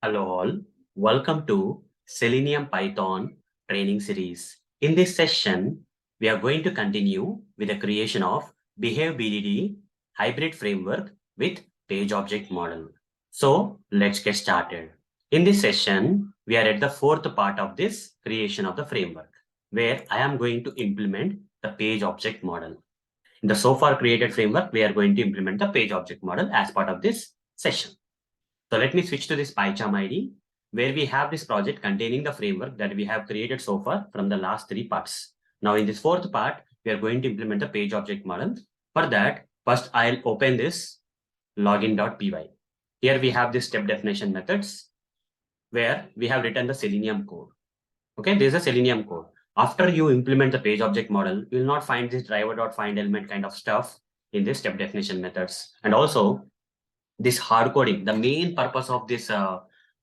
Hello all, welcome to Selenium Python training series. In this session, we are going to continue with the creation of Behave BDD hybrid framework with page object model. So let's get started. In this session, we are at the fourth part of this creation of the framework, where I am going to implement the page object model. In the so far created framework, we are going to implement the page object model as part of this session. So let me switch to this PyCharm ID, where we have this project containing the framework that we have created so far from the last three parts. Now in this fourth part, we are going to implement the page object model. For that, first I'll open this login.py. Here we have this step definition methods where we have written the Selenium code. Okay, this is a Selenium code. After you implement the page object model, you will not find this driver.findElement kind of stuff in this step definition methods. And also this hard coding, the main purpose of this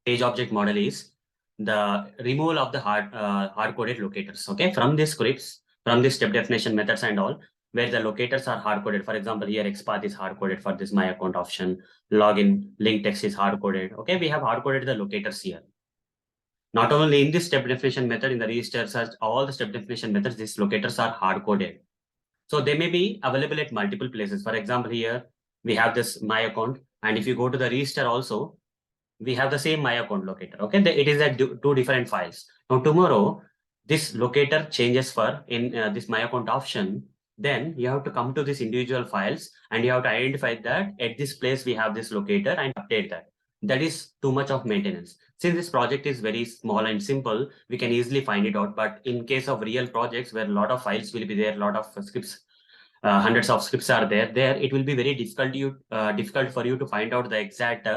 page object model is the removal of the hard coded locators. Okay, from these scripts, from this step definition methods and all, where the locators are hard coded. For example, here XPath is hard coded for this my account option, login link text is hard coded. Okay, we have hard coded the locators here. Not only in this step definition method, in the register search, all the step definition methods, these locators are hard coded. So they may be available at multiple places. For example, here we have this my account, and if you go to the register also, we have the same my account locator. Okay, it is at two different files. Now tomorrow, this locator changes for in this my account option. Then you have to come to this individual files and you have to identify that at this place we have this locator and update that. That is too much of maintenance. Since this project is very small and simple, we can easily find it out. But in case of real projects where a lot of files will be there, a lot of scripts, hundreds of scripts are there, it will be very difficult for you to find out the exact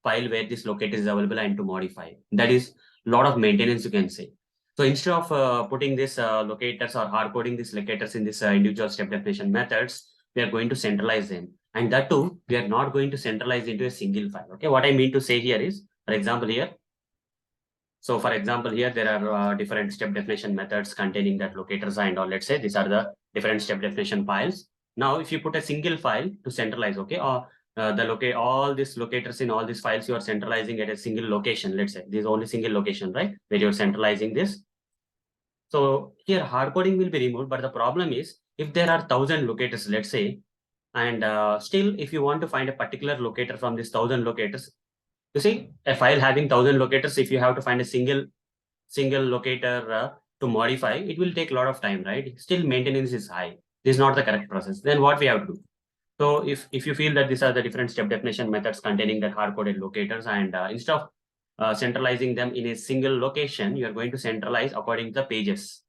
file where this locator is available and to modify. That is a lot of maintenance, you can say. So instead of putting this locators or hard coding these locators in this individual step definition methods, we are going to centralize them. And that too, we are not going to centralize into a single file. Okay, what I mean to say here is, for example, here. So for example, here there are different step definition methods containing that locators and all. Let's say these are the different step definition files. Now, if you put a single file to centralize, okay, or all these locators in all these files you are centralizing at a single location. Let's say this is only single location, right? Where you're centralizing this. So here hard coding will be removed, but the problem is if there are 1,000 locators, let's say, and still if you want to find a particular locator from this 1,000 locators, you see a file having 1,000 locators, if you have to find a single locator to modify, it will take a lot of time, right? Still maintenance is high. This is not the correct process. Then what we have to do? So if you feel that these are the different step definition methods containing the hard-coded locators, and instead of centralizing them in a single location, you are going to centralize according to the pages.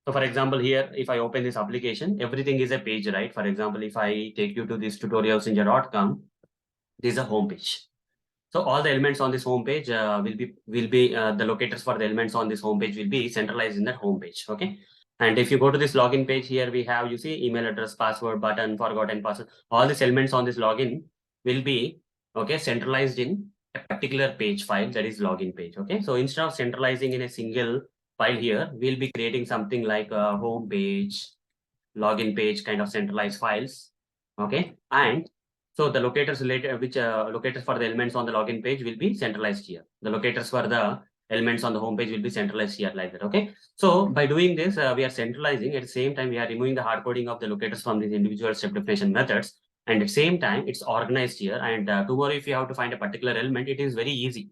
So for example, here, if I open this application, everything is a page, right? For example, if I take you to this tutorialsinja.com, this is a home page. So all the elements on this home page will be the locators for the elements on this home page will be centralized in that home page. Okay. And if you go to this login page here, we have, you see, email address, password, button, forgotten password. All these elements on this login will be, okay, centralized in a particular page file, that is login page. Okay. So instead of centralizing in a single file here, we'll be creating something like a home page, login page kind of centralized files. Okay. And so the locators related, which locators for the elements on the login page will be centralized here. The locators for the elements on the home page will be centralized here like that. Okay. So by doing this, we are centralizing. At the same time, we are removing the hard coding of the locators from these individual step definition methods. And at the same time, it's organized here. And tomorrow, if you have to find a particular element, it is very easy.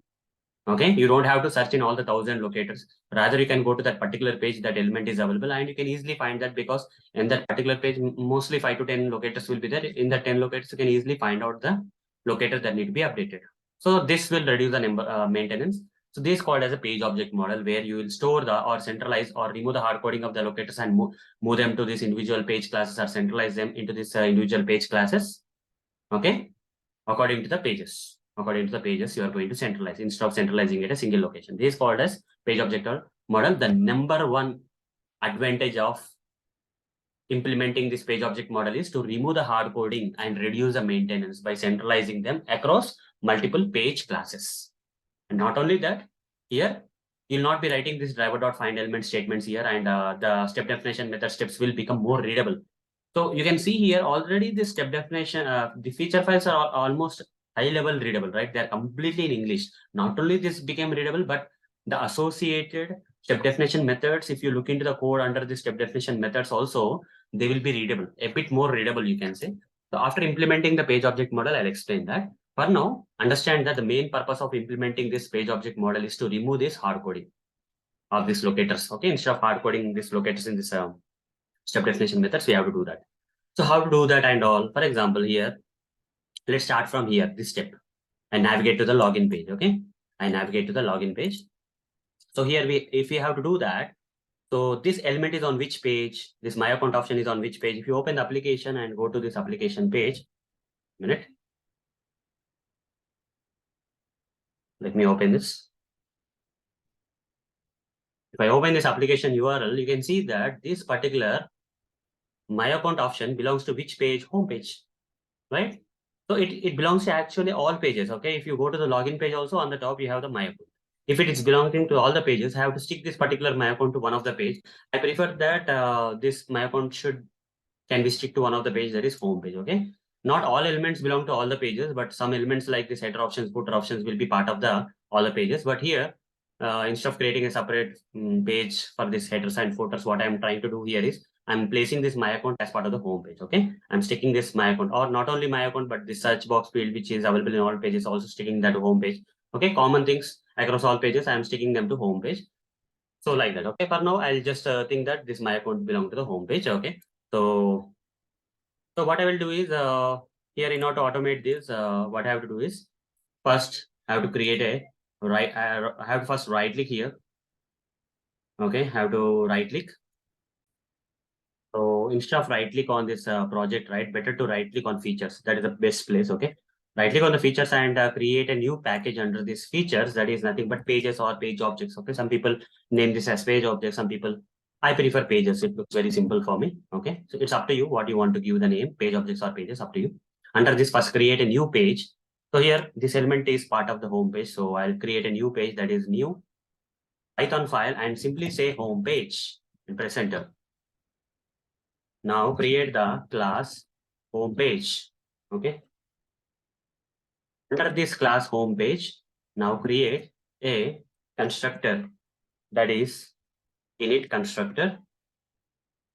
Okay, you don't have to search in all the 1,000 locators. Rather, you can go to that particular page that element is available, and you can easily find that because in that particular page, mostly 5 to 10 locators will be there. In the 10 locators, you can easily find out the locators that need to be updated. So this will reduce the number maintenance. So this is called as a page object model, where you will store the or centralize or remove the hard coding of the locators and move them to these individual page classes or centralize them into this individual page classes. Okay, according to the pages. According to the pages, you are going to centralize instead of centralizing at a single location. This is called as page object model. The number one advantage of implementing this page object model is to remove the hard coding and reduce the maintenance by centralizing them across multiple page classes. And not only that, here you'll not be writing this driver.findElement statements here, and the step definition method steps will become more readable. So you can see here already this step definition, the feature files are almost high level readable, right? They're completely in English. Not only this became readable, but the associated step definition methods, if you look into the code under the step definition methods also, they will be readable, a bit more readable, you can say. So after implementing the page object model, I'll explain that. For now, understand that the main purpose of implementing this page object model is to remove this hard coding of these locators. Okay, instead of hard coding these locators in this step definition methods, we have to do that. So how to do that and all? For example, here, let's start from here, this step, and navigate to the login page. Okay, I navigate to the login page. So here if we have to do that, so this element is on which page? This my account option is on which page? If you open the application and go to this application page, minute. Let me open this. If I open this application URL, you can see that this particular my account option belongs to which page? Home page, right? So it belongs to actually all pages. Okay, if you go to the login page also, on the top you have the my account. If it is belonging to all the pages, I have to stick this particular my account to one of the page. I prefer that this my account can be stick to one of the page, that is home page. Okay, not all elements belong to all the pages, but some elements like this header options, footer options will be part of the all the pages. But here, instead of creating a separate page for this headers and footers, what I'm trying to do here is I'm placing this my account as part of the home page. Okay, I'm sticking this my account, or not only my account, but the search box field which is available in all pages, also sticking that to home page. Okay, common things across all pages, I'm sticking them to home page. So like that. Okay, for now I'll just think that this my account belong to the home page. Okay, so what I will do is here, in order to automate this, what I have to do is first I have to create a I have to first right click here. Okay, have to right click. So instead of right click on this project, right, better to right click on features. That is the best place. Okay, right click on the features and create a new package under these features. That is nothing but pages or page objects. Okay, some people name this as page objects. Some people, I prefer pages. It looks very simple for me. Okay, so it's up to you what you want to give the name, page objects or pages, up to you. Under this, first create a new page. So here, this element is part of the home page. So I'll create a new page, that is new Python file, and simply say home page and press enter. Now create the class home page. Okay. Under this class home page, now create a constructor, that is init constructor.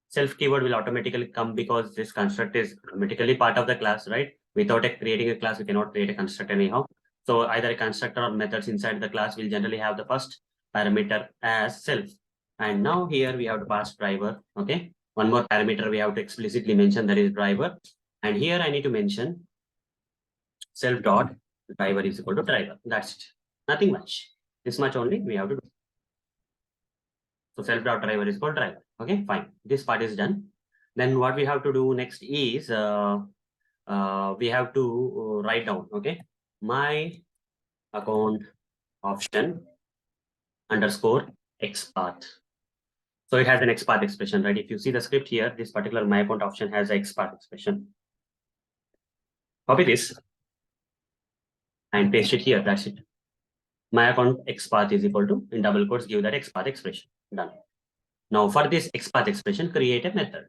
Self keyword will automatically come because this constructor is automatically part of the class, right? Without creating a class, we cannot create a constructor anyhow. So either a constructor or methods inside the class will generally have the first parameter as self. And now here we have to pass driver. Okay. One more parameter we have to explicitly mention, that is driver. And here I need to mention self dot driver is equal to driver. That's it. Nothing much. This much only we have to do. So self dot driver is equal to driver. Okay, fine. This part is done. Then what we have to do next is we have to write down. Okay, my account option underscore XPath. So it has an XPath expression, right? If you see the script here, this particular my account option has a XPath expression. Copy this and paste it here. That's it. My account XPath is equal to, in double quotes, give that XPath expression. Done. Now for this XPath expression, create a method.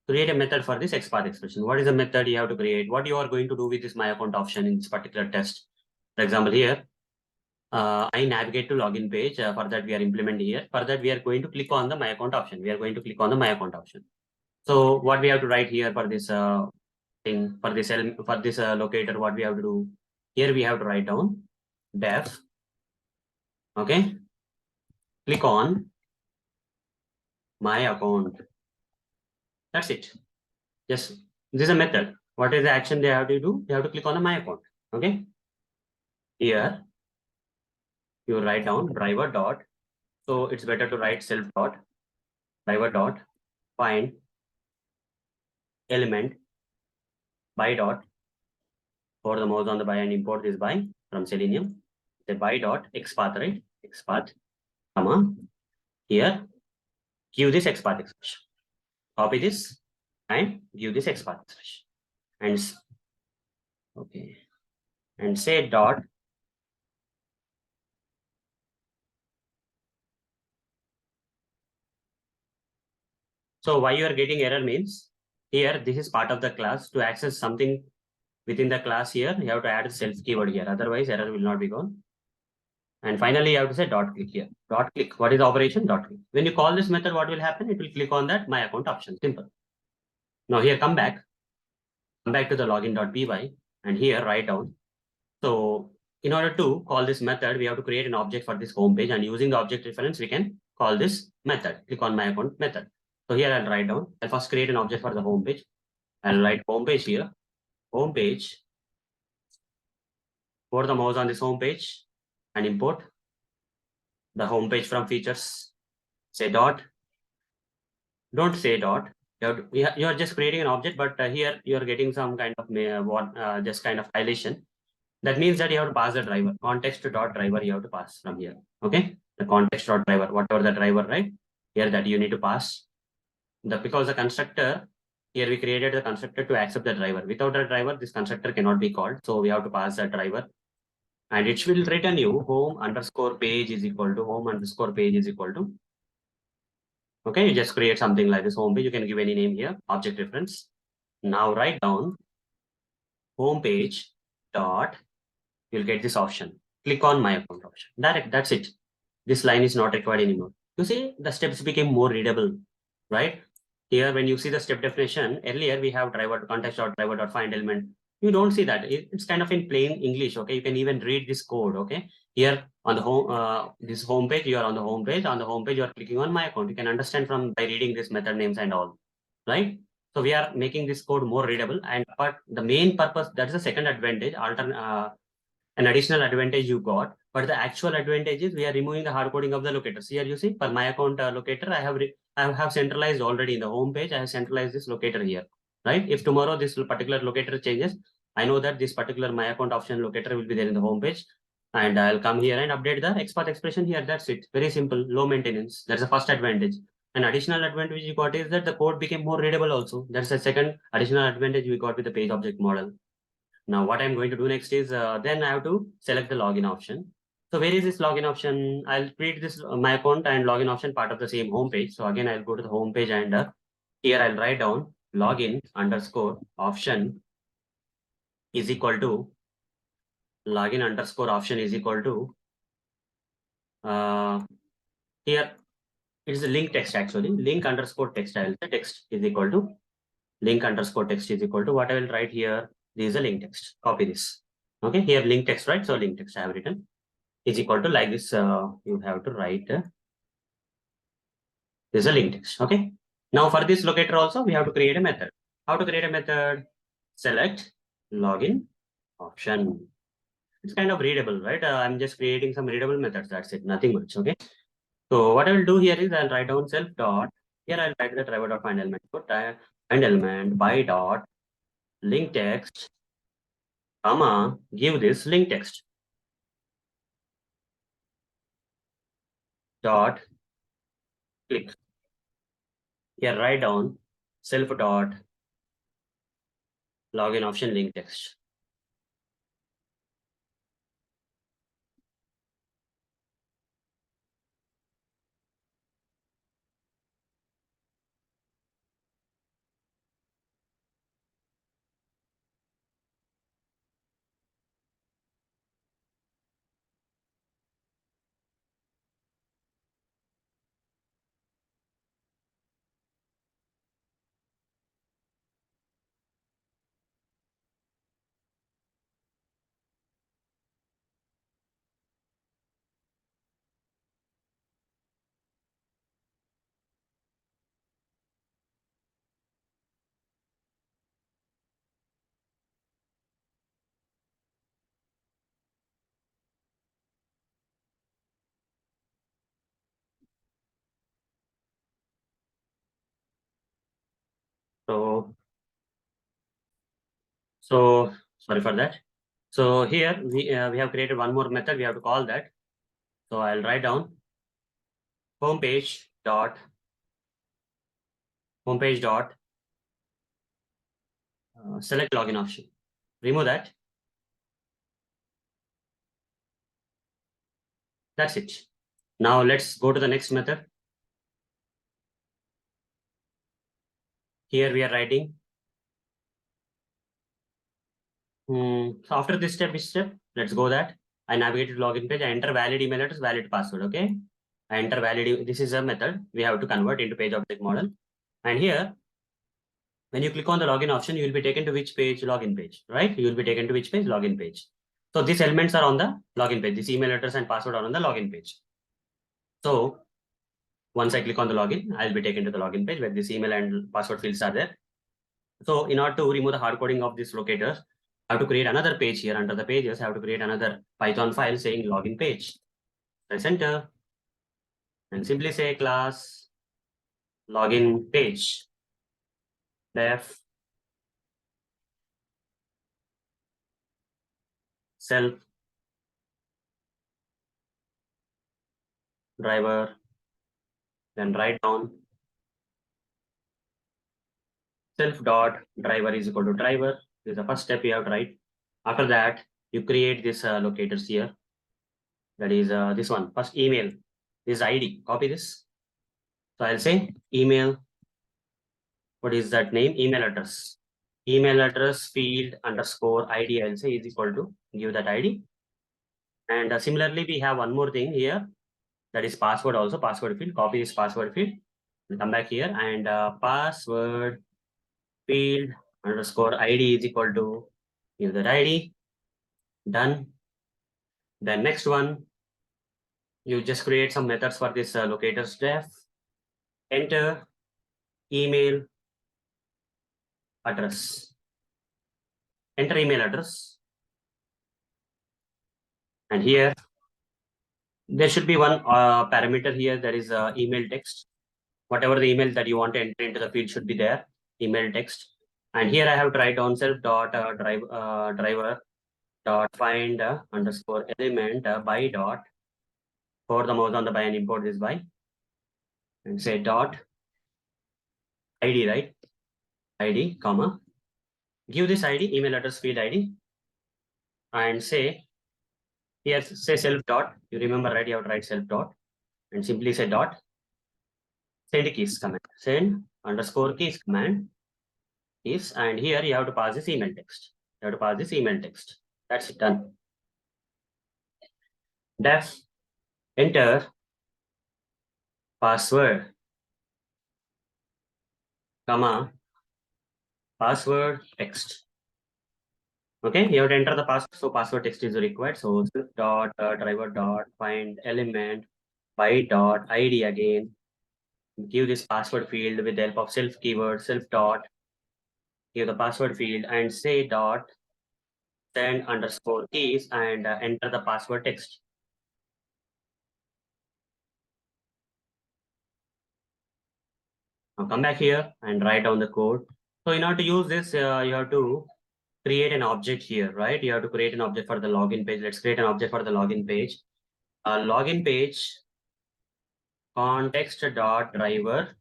Create a method for this XPath expression. What is the method you have to create? What you are going to do with this my account option in this particular test? For example, here, I navigate to login page. For that, we are implementing here. For that, we are going to click on the my account option. We are going to click on the my account option. So what we have to write here for this thing, for this locator, what we have to do here, we have to write down def. Okay, click on my account. That's it. Yes, this is a method. What is the action they have to do? They have to click on the my account. Okay, here you write down driver dot. So it's better to write self dot driver dot find element by dot, for the mouse on the by and import this by from Selenium. The by dot XPath, right? XPath, comma, here give this XPath expression. Copy this and give this XPath expression. And okay, and say dot so why you are getting error means here this is part of the class. To access something within the class here, you have to add self keyword here. Otherwise, error will not be gone. And finally, you have to say dot click here. Dot click. What is the operation? Dot click. When you call this method, what will happen? It will click on that my account option. Simple. Now here, come back. Come back to the login.py and here write down. So in order to call this method, we have to create an object for this home page, and using the object reference, we can call this method. Click on my account method. So here I'll write down. I'll first create an object for the home page. I'll write home page here. Home page. Put the mouse on this home page and import the home page from features. Say dot. Don't say dot. You are just creating an object, but here you are getting some kind of just kind of highlightation. That means that you have to pass the driver. Context dot driver you have to pass from here. Okay, the context dot driver, whatever the driver, right? Here that you need to pass. Because the constructor here we created the constructor to accept the driver. Without the driver, this constructor cannot be called. So we have to pass the driver, and it will return you home underscore page is equal to home underscore page is equal to. Okay, you just create something like this home page. You can give any name here, object reference. Now write down home page dot, you'll get this option. Click on my account option. That's it. This line is not required anymore. You see, the steps became more readable, right? Here, when you see the step definition, earlier we have driver context dot driver dot find element. You don't see that. It's kind of in plain English. Okay, you can even read this code. Okay, here on the home, this home page, you are on the home page. On the home page, you are clicking on my account. You can understand from by reading this method names and all, right? So we are making this code more readable. And but the main purpose, that's the second advantage, an additional advantage you got. But the actual advantage is we are removing the hard coding of the locators. Here you see, for my account locator, I have centralized already in the home page. I have centralized this locator here, right? If tomorrow this particular locator changes, I know that this particular my account option locator will be there in the home page, and I'll come here and update the XPath expression here. That's it. Very simple, low maintenance. That's the first advantage. An additional advantage you got is that the code became more readable also. That's the second additional advantage we got with the page object model. Now what I'm going to do next is then I have to select the login option. So where is this login option? I'll treat this my account and login option part of the same home page. So again, I'll go to the home page and here I'll write down login underscore option is equal to login underscore option is equal to here it is a link text actually, link underscore text. I will say text is equal to link underscore text is equal to what I will write here. This is a link text. Copy this. Okay, here link text, right? So link text I have written is equal to like this. You have to write this is a link text. Okay. Now for this locator also we have to create a method. How to create a method? Select login option. It's kind of readable, right? I'm just creating some readable methods. That's it. Nothing much. Okay. So what I will do here is I'll write down self dot. Here I'll write the driver dot find element. So find element by dot link text, comma, give this link text dot click. Here write down self dot login option link text. So sorry for that. So here we have created one more method. We have to call that. So I'll write down homepage dot select login option. Remove that. That's it. Now let's go to the next method. Here we are writing So after this step, which step? Let's go that. I navigate to login page. I enter valid email address, valid password. Okay. I enter valid. This is a method we have to convert into page object model. And here, when you click on the login option, you will be taken to which page? Login page, right? You will be taken to which page? Login page. So these elements are on the login page. This email address and password are on the login page. So once I click on the login, I'll be taken to the login page where this email and password fields are there. So in order to remove the hard coding of these locators, I have to create another page here. Under the pages, I have to create another Python file saying login page. Press enter and simply say class login page def self driver, then write down self dot driver is equal to driver. This is the first step you have to write. After that, you create this locators here. That is this one. First email, this ID. Copy this. So I'll say email. What is that name? Email address. Email address field underscore ID. I'll say is equal to give that ID. And similarly, we have one more thing here. That is password also. Password field. Copy this password field. And come back here and password field underscore ID is equal to give that ID. Done. Then next one, you just create some methods for this locators def. Enter email address. Enter email address. And here, there should be one parameter here that is email text. Whatever the email that you want to enter into the field should be there, email text. And here I have to write down self dot driver dot find underscore element by dot. For the mouse on the by and import this by. And say dot ID, right? ID, comma. Give this ID, email address field ID. And say, here say self dot. You remember, right? You have to write self dot. And simply say dot. Send keys command. Send underscore keys command. Keys. And here you have to pass this email text. You have to pass this email text. That's it, done. Def enter password, comma, password text. Okay, you have to enter the password. So password text is required. So self dot driver dot find element by dot ID again. Give this password field with the help of self keyword, self dot. Give the password field and say dot send underscore keys and enter the password text. Now come back here and write down the code. So in order to use this, you have to create an object here, right? You have to create an object for the login page. Let's create an object for the login page. Login page context dot driver.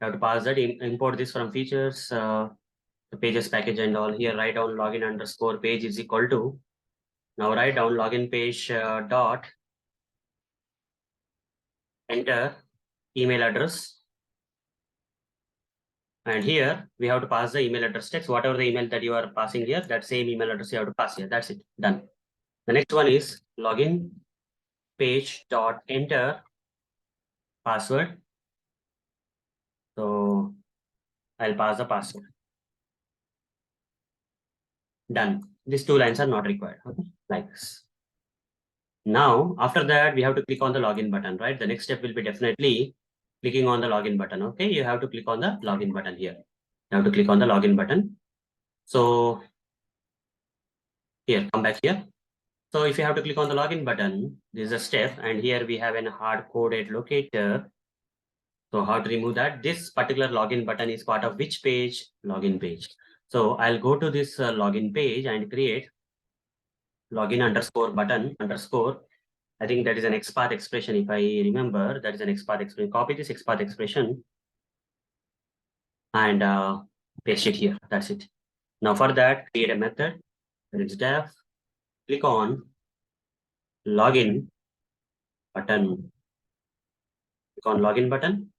You have to pass that, import this from features, the pages package and all. Here write down login underscore page is equal to. Now write down login page dot enter email address. And here we have to pass the email address text. Whatever the email that you are passing here, that same email address you have to pass here. That's it. Done. The next one is login page dot enter password. So I'll pass the password. Done. These two lines are not required. Okay, like this. Now, after that, we have to click on the login button, right? The next step will be definitely clicking on the login button. Okay, you have to click on the login button here. You have to click on the login button. So here, come back here. So if you have to click on the login button, this is a step, and here we have a hard-coded locator. So how to remove that? This particular login button is part of which page? Login page. So I'll go to this login page and create login underscore button underscore. I think that is an XPath expression. If I remember, that is an XPath expression. Copy this XPath expression and paste it here. That's it. Now for that, create a method. That is def. Click on login button. Click on login button.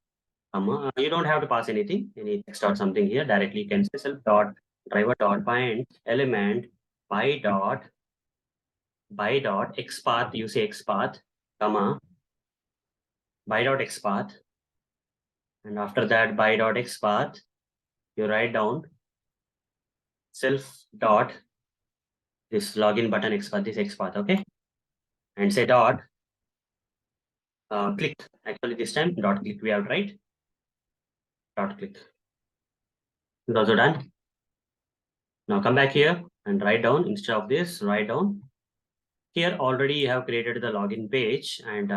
You don't have to pass anything, any text or something here. Directly you can say self dot driver dot find element by dot xpath, you say xpath, comma, by dot xpath, and after that by dot xpath, you write down self dot this login button xpath, this xpath, okay, and say dot click. Actually, this time dot click we have to write dot click. It's also done. Now come back here and write down, instead of this, write down here. Already you have created the login page, and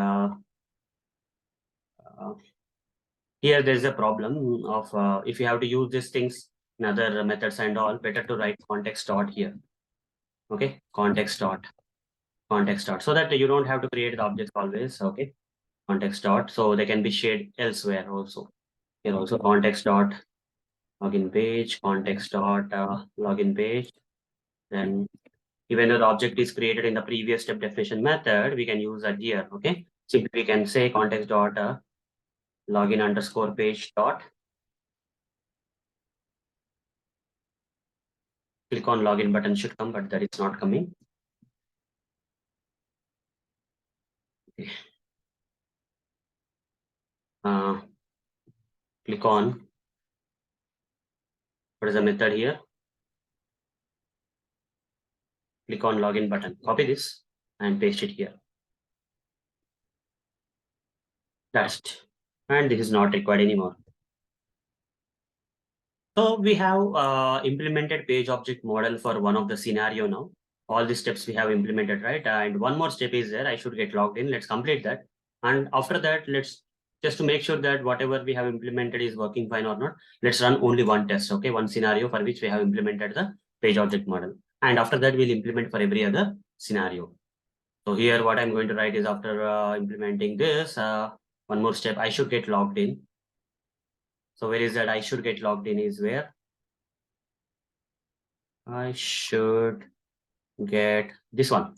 here there's a problem of if you have to use these things in other methods and all, better to write context dot here. Okay, context dot, so that you don't have to create the objects always. Okay, context dot, so they can be shared elsewhere also. Here also context dot login page, context dot login page. Then even though the object is created in the previous step definition method, we can use that here. Okay, simply we can say context dot login underscore page dot click on login button should come, but that is not coming. Okay. Click on, what is the method here? Click on login button, copy this and paste it here. That's it. And this is not required anymore. So we have implemented page object model for one of the scenario now. All the steps we have implemented, right? And one more step is there. I should get logged in. Let's complete that. And after that, let's just to make sure that whatever we have implemented is working fine or not, let's run only one test, okay? One scenario for which we have implemented the page object model. And after that, we'll implement for every other scenario. So here, what I'm going to write is after implementing this, one more step, I should get logged in. So where is that I should get logged in is where I should get this one.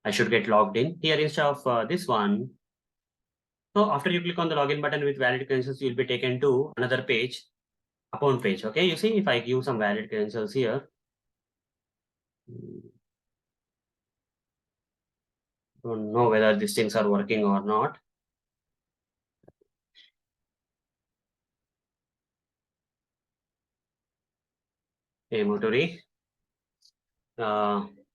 I should get logged in here instead of this one. So after you click on the login button with valid credentials, you'll be taken to another page, account page. Okay, you see if I give some valid credentials here. Don't know whether these things are working or not. Hey, Muturi. April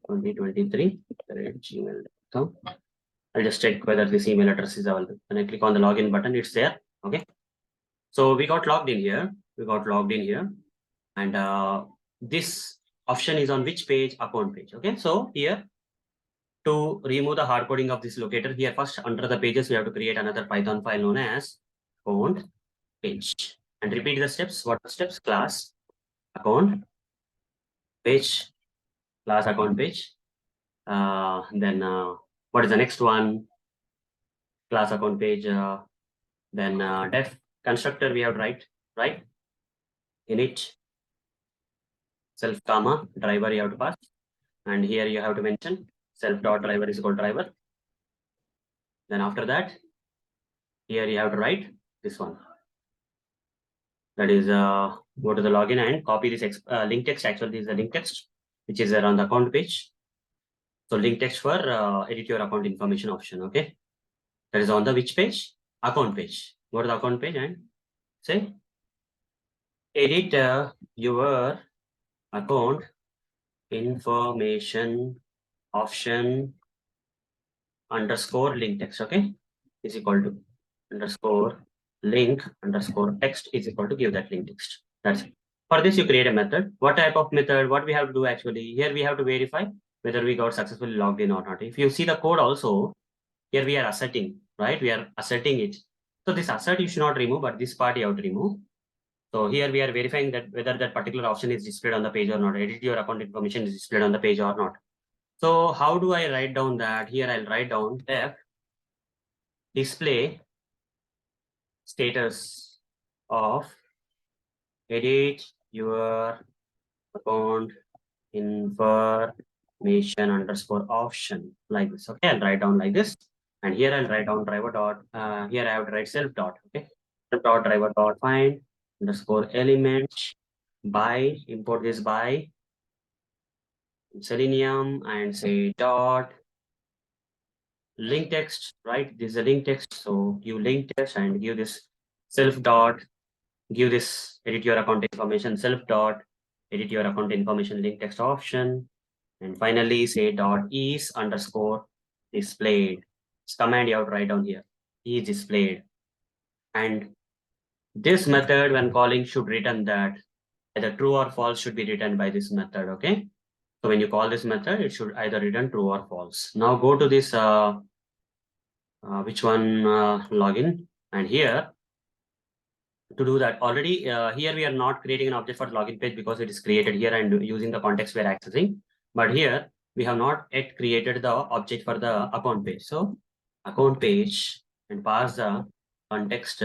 2023 @gmail.com. I'll just check whether this email address is available. When I click on the login button, it's there. Okay. So we got logged in here. And this option is on which page? Account page. Okay. So here to remove the hard coding of this locator, here first under the pages, we have to create another Python file known as account page. And repeat the steps. What steps? Class account page, class account page. Then what is the next one? Class account page. Then def constructor we have to write, right? Init self comma driver you have to pass. And here you have to mention self dot driver is equal to driver. Then after that, here you have to write this one. That is go to the login and copy this link text. Actually, this is the link text which is there on the account page. So link text for edit your account information option. Okay, that is on the which page? Account page. Go to the account page and say edit your account information option underscore link text. Okay, is equal to underscore link underscore text is equal to give that link text. That's it. For this, you create a method. What type of method? What we have to do actually? Here we have to verify whether we got successfully logged in or not. If you see the code also, here we are asserting, right? We are asserting it. So this assert you should not remove, but this part you have to remove. So here we are verifying that whether that particular option is displayed on the page or not. Edit your account information is displayed on the page or not. So how do I write down that? Here I'll write down def display status of edit your account information underscore option, like this. Okay, I'll write down like this. And here I'll write down driver dot, here I have to write self dot, okay? Self dot driver dot find underscore element by, import this by Selenium and say dot link text, right? This is a link text. So give link text and give this self dot, give this edit your account information, self dot, edit your account information link text option. And finally say dot is underscore displayed. This command you have to write down here, is displayed. And this method when calling should return that either true or false should be written by this method, okay? So when you call this method, it should either return true or false. Now go to this, login, and here to do that already, here we are not creating an object for the login page because it is created here and using the context we are accessing. But here we have not yet created the object for the account page. So account page and pass the context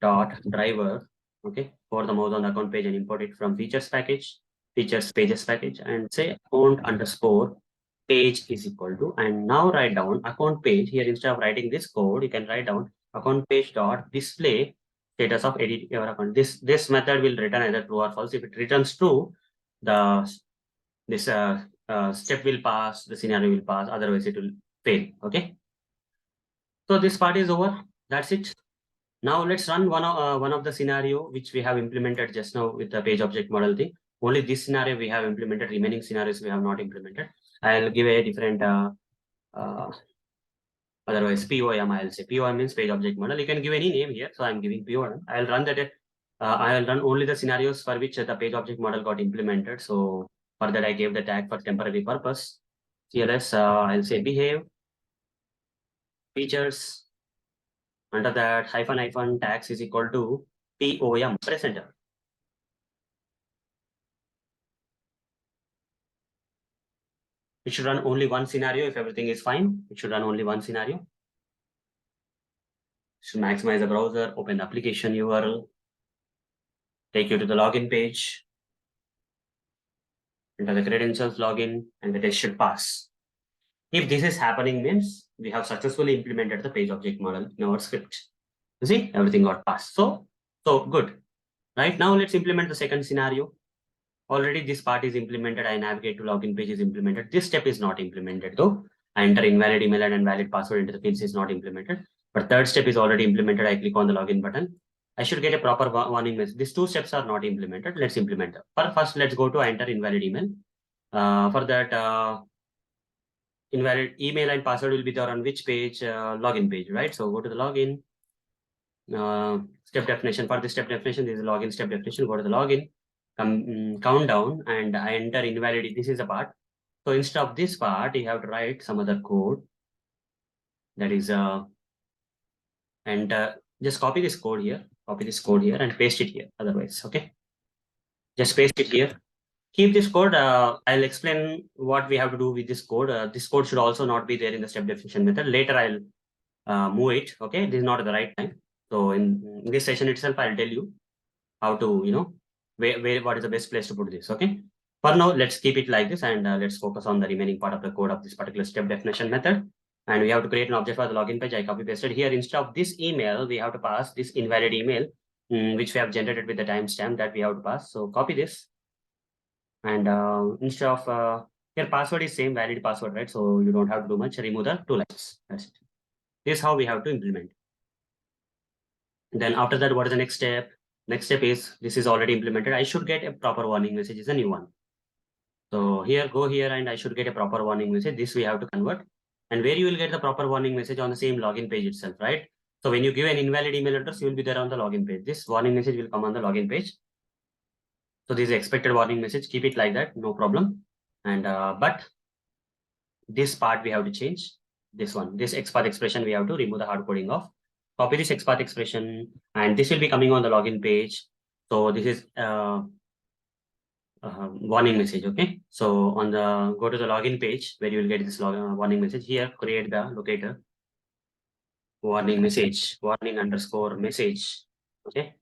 dot driver, okay, for the mouse on the account page and import it from features package, features pages package, and say account underscore page is equal to, and now write down account page here. Instead of writing this code, you can write down account page dot display status of edit your account. This method will return either true or false. If it returns true, this step will pass, the scenario will pass, otherwise it will fail. Okay, so this part is over. That's it. Now let's run one of the scenario which we have implemented just now with the page object model thing. Only this scenario we have implemented, remaining scenarios we have not implemented. I'll give a different otherwise POM, I'll say POM means page object model. You can give any name here. So I'm giving POM. I'll run that. I'll run only the scenarios for which the page object model got implemented. So for that I gave the tag for temporary purpose. CLS, I'll say behave features. Under that hyphen tags is equal to POM. Press enter. It should run only one scenario. If everything is fine, it should run only one scenario. Should maximize the browser, open the application URL, take you to the login page, enter the credentials, login, and the test should pass. If this is happening means we have successfully implemented the page object model in our script. You see, everything got passed. So good. Right now, let's implement the second scenario. Already this part is implemented. I navigate to login page is implemented. This step is not implemented though. I enter invalid email and invalid password into the fields is not implemented. But third step is already implemented. I click on the login button. I should get a proper warning message. These two steps are not implemented. Let's implement them. First, let's go to enter invalid email. For that, invalid email and password will be there on which page? Login page, right? So go to the login. Step definition. For the step definition, this is login step definition. Go to the login. Count down and I enter invalid. This is the part. So instead of this part, you have to write some other code. That is and just copy this code here. Copy this code here and paste it here. Otherwise, okay. Just paste it here. Keep this code. I'll explain what we have to do with this code. This code should also not be there in the step definition method. Later, I'll move it. Okay, this is not the right time. So in this session itself, I'll tell you how to, what is the best place to put this. Okay. For now, let's keep it like this and let's focus on the remaining part of the code of this particular step definition method. And we have to create an object for the login page. I copy pasted here. Instead of this email, we have to pass this invalid email, which we have generated with the timestamp that we have to pass. So copy this. And instead of your password is same valid password, right? So you don't have to do much. Remove the 2 lines. That's it. This is how we have to implement. Then after that, what is the next step? Next step is this is already implemented. I should get a proper warning message is a new one. So here, go here, and I should get a proper warning message. This we have to convert. And where you will get the proper warning message on the same login page itself, right? So when you give an invalid email address, you will be there on the login page. This warning message will come on the login page. So this is expected warning message. Keep it like that, no problem. And but this part we have to change. This one, this XPath expression, we have to remove the hard coding of. Copy this XPath expression, and this will be coming on the login page. So this is warning message. Okay, so on the go to the login page where you will get this warning message. Here, create the locator warning message, warning underscore message. Okay,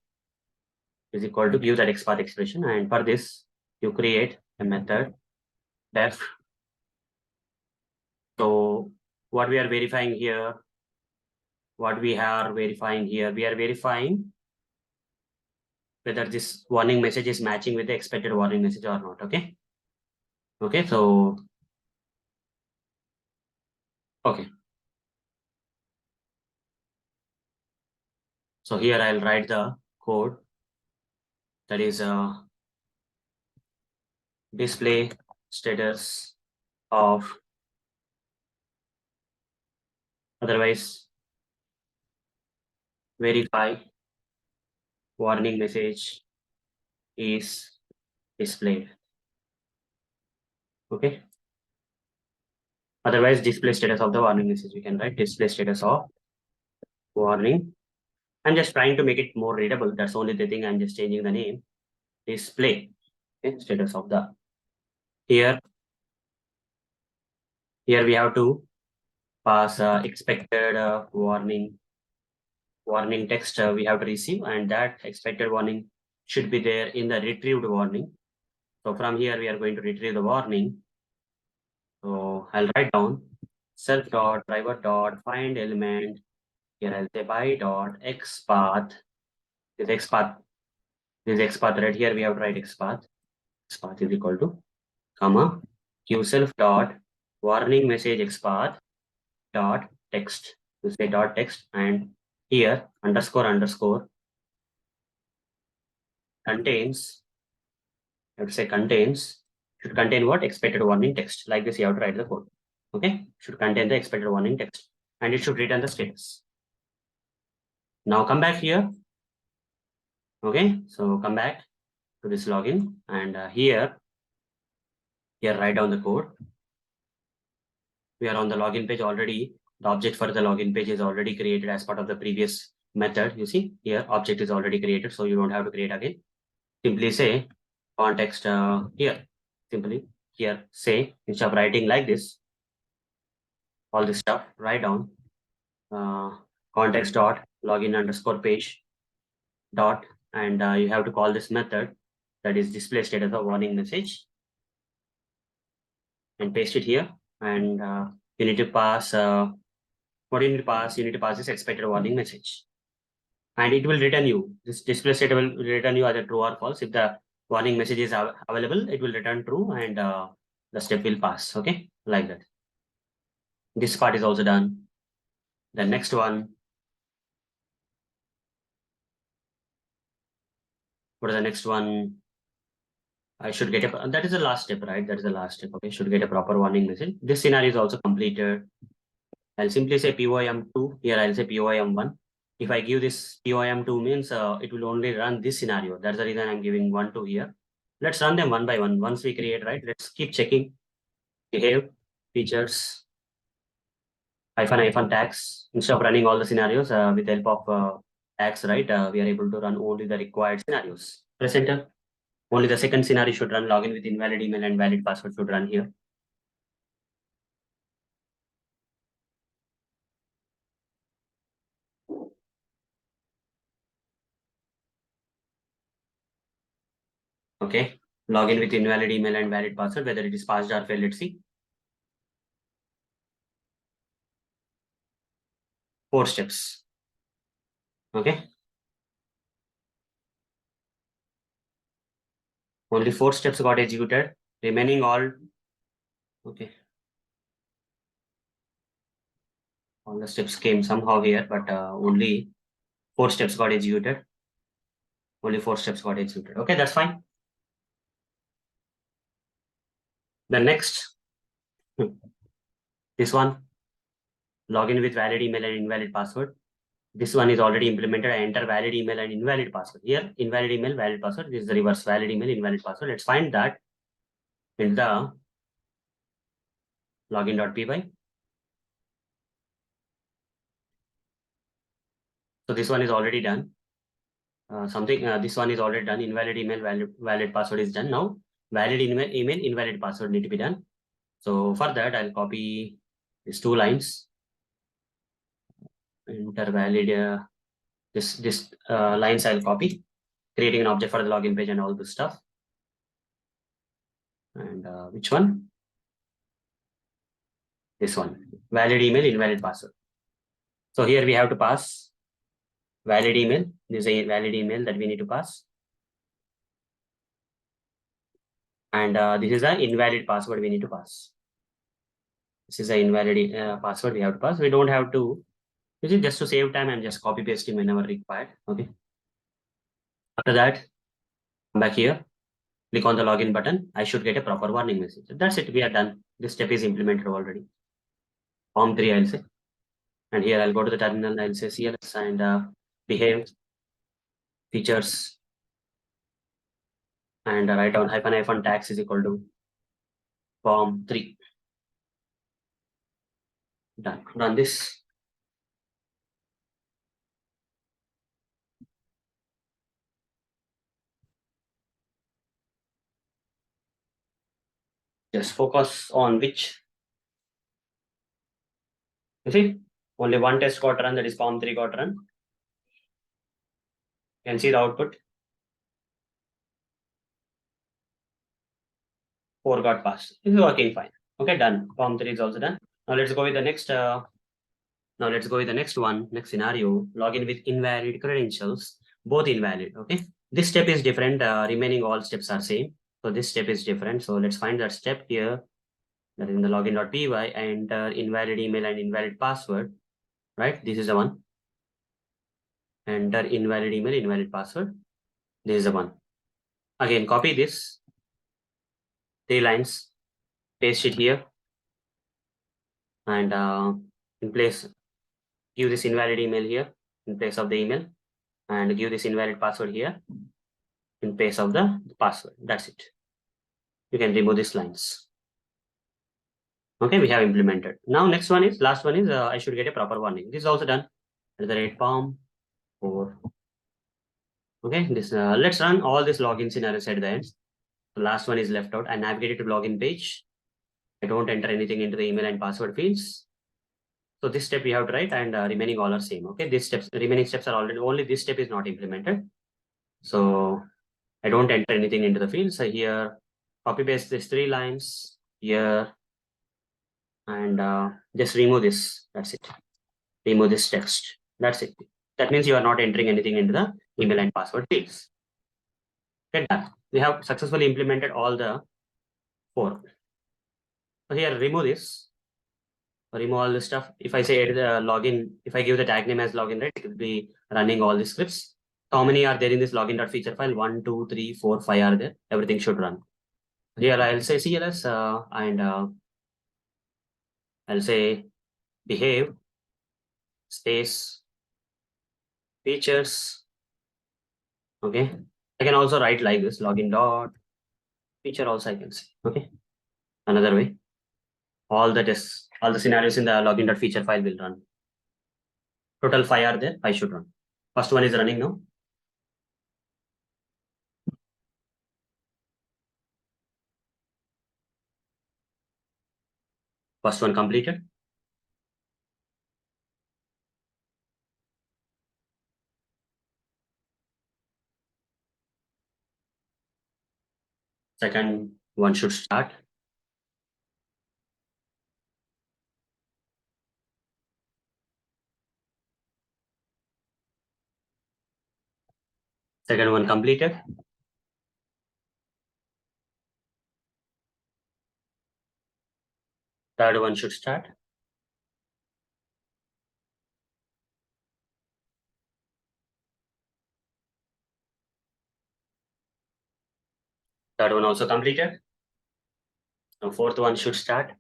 is equal to give that XPath expression, and for this you create a method def. So what we are verifying here, we are verifying whether this warning message is matching with the expected warning message or not. Okay. Okay. So, okay. So here I'll write the code that is display status of, otherwise verify warning message is displayed. Okay. Otherwise display status of the warning message. We can write display status of warning. I'm just trying to make it more readable. That's only the thing. I'm just changing the name. Display. Okay. Status of the. Here we have to pass expected warning text we have to receive, and that expected warning should be there in the retrieved warning. So from here we are going to retrieve the warning. So I'll write down self dot driver dot find element. Here I'll say by dot x path. This x path right here we have to write x path. X path is equal to comma q self dot warning message x path dot text. You say dot text, and here underscore contains, I would say contains, should contain what? Expected warning text. Like this, you have to write the code. Okay, should contain the expected warning text, and it should return the status. Now come back here. Okay, so come back to this login, and here write down the code. We are on the login page already. The object for the login page is already created as part of the previous method. You see here, object is already created, so you don't have to create again. Simply say context here. Simply here say, instead of writing like this, all this stuff, write down context dot login underscore page dot, and you have to call this method that is display status of warning message, and paste it here. And you need to pass what you need to pass. You need to pass this expected warning message, and it will return you. This display status will return you either true or false. If the warning message is available, it will return true, and the step will pass. Okay, like that. This part is also done. The next one. What is the next one? I should get a, that is the last step, right? That is the last step. Okay, should get a proper warning message. This scenario is also completed. I'll simply say POIM2. Here I'll say POIM1. If I give this POIM2 means it will only run this scenario. That's the reason I'm giving 1, 2 here. Let's run them one by one. Once we create, right? Let's keep checking. Behave, features, hyphen tags. Instead of running all the scenarios with the help of tags, right? We are able to run only the required scenarios. Press enter. Only the second scenario should run. Login with invalid email and valid password should run here. Okay. Login with invalid email and valid password, whether it is passed or failed. Let's see. 4 steps. Okay. Only 4 steps got executed. Remaining all. Okay. All the steps came somehow here, but only 4 steps got executed. Only 4 steps got executed. Okay, that's fine. The next, this one, login with valid email and invalid password. This one is already implemented. I enter valid email and invalid password. Here, invalid email, valid password. This is the reverse, valid email, invalid password. Let's find that in the login.py. So this one is already done. This one is already done. Invalid email, valid password is done. Now, valid email, invalid password need to be done. So for that, I'll copy these 2 lines. Enter valid. This lines I'll copy, creating an object for the login page and all this stuff. And which one? This one. Valid email, invalid password. So here we have to pass valid email. This is a valid email that we need to pass. And this is an invalid password we need to pass. This is an invalid password we have to pass. We don't have to. This is just to save time. I'm just copy pasting whenever required. Okay. After that, come back here. Click on the login button. I should get a proper warning message. That's it. We are done. This step is implemented already. Form 3, I'll say. And here I'll go to the terminal. I'll say CLS and behave features and write down hyphen tax is equal to form 3. Done. Run this. Just focus on which. You see, only one test got run, that is form 3 got run. You can see the output. 4 got passed. This is working fine. Okay, done. Form 3 is also done. Now let's go with the next. Now let's go with the next one. Next scenario. Login with invalid credentials. Both invalid. Okay. This step is different. Remaining all steps are same. So this step is different. So let's find that step here. That is in the login.py. Enter invalid email and invalid password. Right. This is the one. Enter invalid email, invalid password. This is the one. Again, copy this. 3 lines. Paste it here. And in place, give this invalid email here in place of the email. And give this invalid password here in place of the password. That's it. You can remove these lines. Okay, we have implemented. Now next one is, last one is, I should get a proper warning. This is also done at the rate form 4. Okay, this let's run all these login scenarios at the end. The last one is left out. I navigated to login page. I don't enter anything into the email and password fields. So this step we have to write, and remaining all are same. Okay, these steps, the remaining steps are already, only this step is not implemented. So I don't enter anything into the field. So here, copy paste these 3 lines here, and just remove this. That's it. Remove this text. That's it. That means you are not entering anything into the email and password fields. Okay, done. We have successfully implemented all the 4. So here, remove this. Remove all this stuff. If I say the login, if I give the tag name as login, right, it will be running all the scripts. How many are there in this login.feature file? 1, 2, 3, 4, 5 are there. Everything should run. Here I'll say CLS and I'll say behave space features. Okay. I can also write like this login dot feature also I can say. Okay. Another way. All the tests, all the scenarios in the login.feature file will run. Total 5 are there. 5 should run. First one is running now. First one completed. Second one should start. Second one completed. Third one should start. Third one also completed. Now fourth one should start.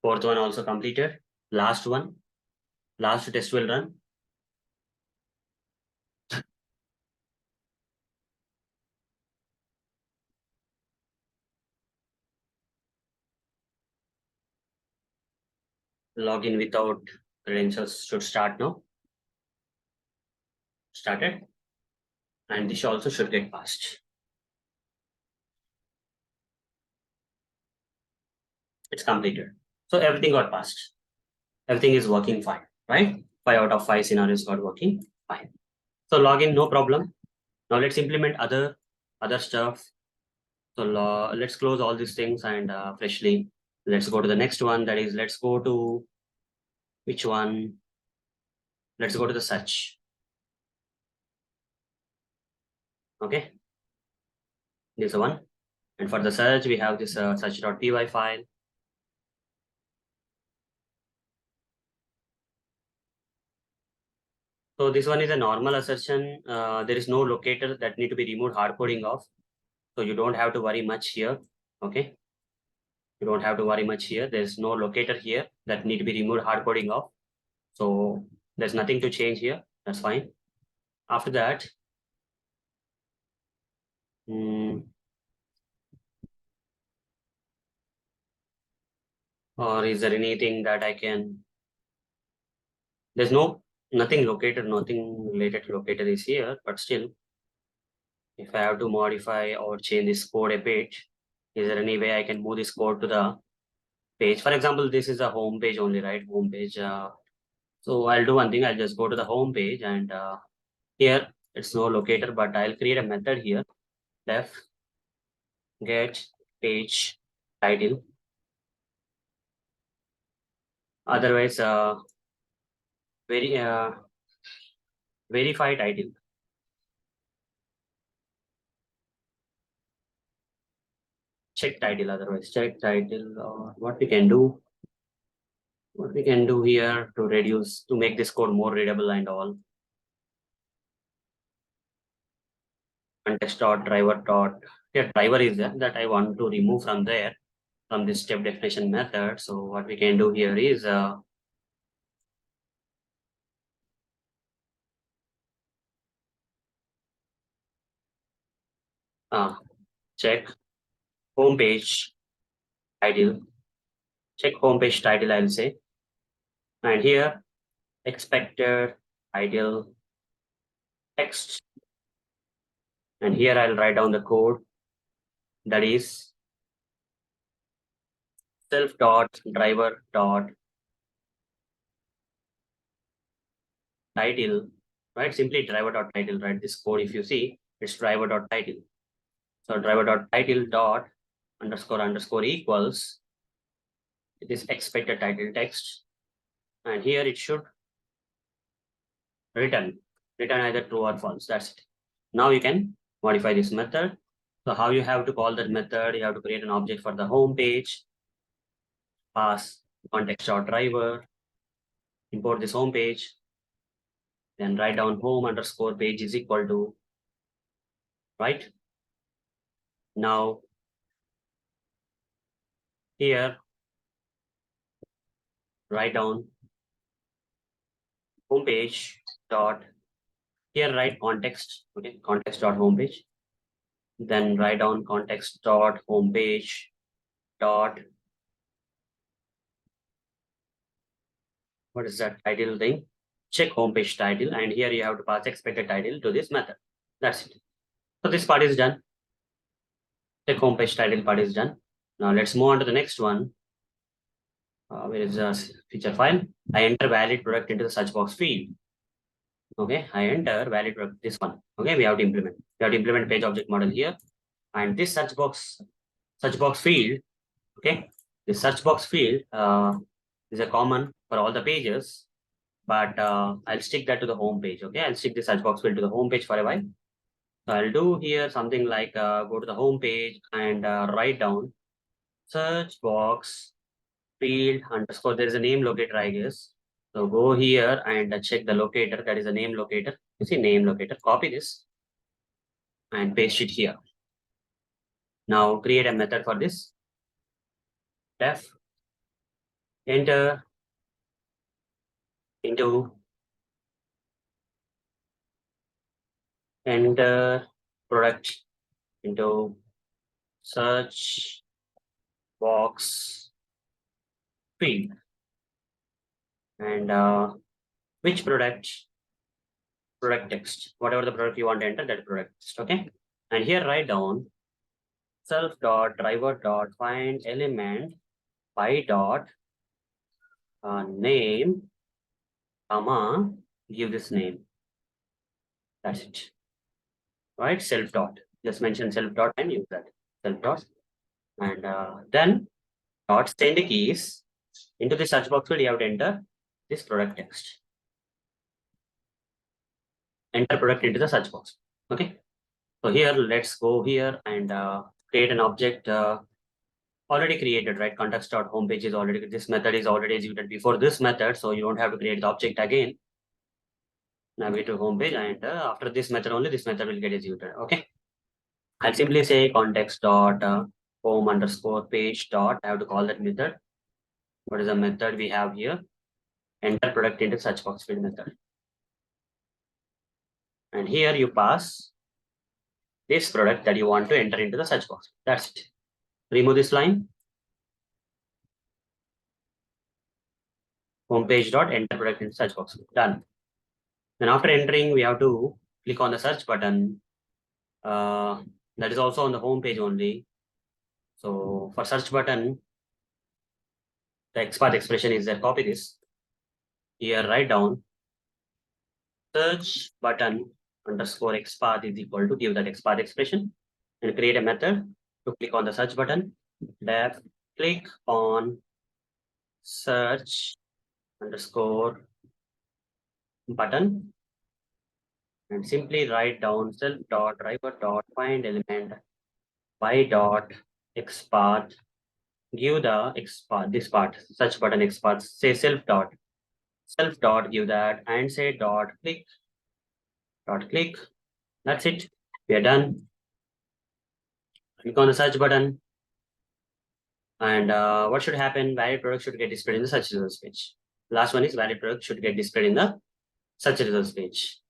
Fourth one also completed. Last one. Last test will run. Login without credentials should start now. Started. And this also should get passed. It's completed. So everything got passed. Everything is working fine, right? 5 out of 5 scenarios got working fine. So login, no problem. Now let's implement other stuff. So let's close all these things and freshly let's go to the next one. That is, let's go to which one? Let's go to the search. Okay, this one. And for the search, we have this search.py file. So this one is a normal assertion. There is no locator that need to be removed hard coding off. So you don't have to worry much here. Okay. You don't have to worry much here. There's no locator here that need to be removed hard coding off. So there's nothing to change here. That's fine. After that, or is there anything that I can, there's nothing located, nothing related to locator is here, but still, if I have to modify or change this code a bit, is there any way I can move this code to the page? For example, this is a home page only, right? Home page. So I'll do one thing. I'll just go to the home page and here it's no locator, but I'll create a method here. Def get page title. Otherwise, verify title. Check title. Otherwise, check title. Or what we can do? What we can do here to reduce to make this code more readable and all. Context dot driver dot. Yeah, driver is there that I want to remove from there from this step definition method. So what we can do here is check home page title. Check home page title, I'll say. And here expected title text. And here I'll write down the code that is self dot driver dot title, right? Simply driver dot title, right? This code, if you see, it's driver dot title. So driver dot title dot underscore underscore equals this expected title text. And here it should return either true or false. That's it. Now you can modify this method. So how you have to call that method? You have to create an object for the home page, pass context.driver, import this home page, then write down home underscore page is equal to, right? Now here, write down home page dot, here write context, okay, context dot home page. Then write down context dot home page dot, what is that title thing? Check home page title, and here you have to pass expected title to this method. That's it. So this part is done. Check home page title part is done. Now let's move on to the next one. Where is the feature file? I enter valid product into the search box field. Okay, I enter valid product, this one. Okay, we have to implement. We have to implement page object model here. And this search box field, okay, the search box field is a common for all the pages, but I'll stick that to the home page. Okay, I'll stick the search box field to the home page for a while. So I'll do here something like go to the home page and write down search box field underscore. There is a name locator, I guess. So go here and check the locator. That is a name locator. You see name locator. Copy this and paste it here. Now create a method for this. Def enter into enter product into search box field, and which product text, whatever the product you want to enter, that product text. Okay, and here write down self dot driver dot find element by dot name comma give this name. That's it, right? Self dot, just mention self dot and use that. self dot, and then dot send keys. Into the search box field, you have to enter this product text. Enter product into the search box. Okay. So here, let's go here and create an object already created, right? Context.homepage is already, this method is already executed before this method. So you don't have to create the object again. Navigate to homepage, and after this method only, this method will get executed. Okay. I'll simply say context.home underscore page dot. I have to call that method. What is the method we have here? Enter product into search box field method. And here you pass this product that you want to enter into the search box. That's it. Remove this line. Homepage dot enter product into search box. Done. Then after entering, we have to click on the search button. That is also on the home page only. So for search button, the XPath expression is there. Copy this. Here, write down search button underscore XPath is equal to, give that XPath expression, and create a method to click on the search button. Def click on search underscore button, and simply write down self dot driver dot find element by dot XPath. Give the XPath, this part, search button XPath, say self dot, give that, and say dot click. That's it. We are done. Click on the search button. And what should happen? Valid product should get displayed in the search results page. Last one is valid product should get displayed in the search results page.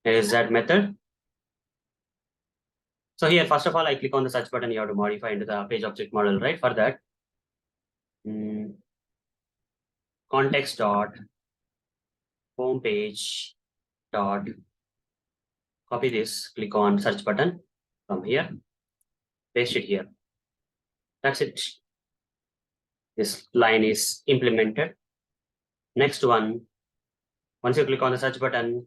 Is that method? So here, first of all, I click on the search button. You have to modify into the page object model, right? For that, context dot homepage dot, copy this, click on search button from here, paste it here. That's it. This line is implemented. Next one, once you click on the search button,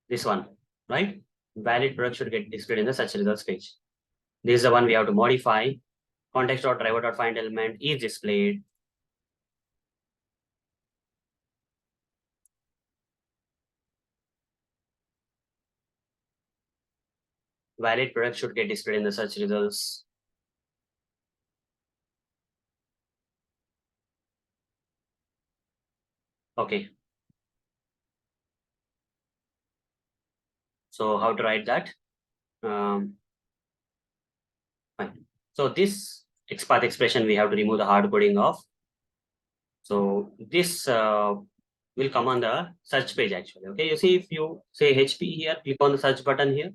this one, right? Valid product should get displayed in the search results page. This is the one we have to modify. Context.driver.find element is displayed. Valid product should get displayed in the search results. Okay. So how to write that? Fine. So this XPath expression, we have to remove the hard coding of. So this will come on the search page actually. Okay, you see, if you say HP here, click on the search button here.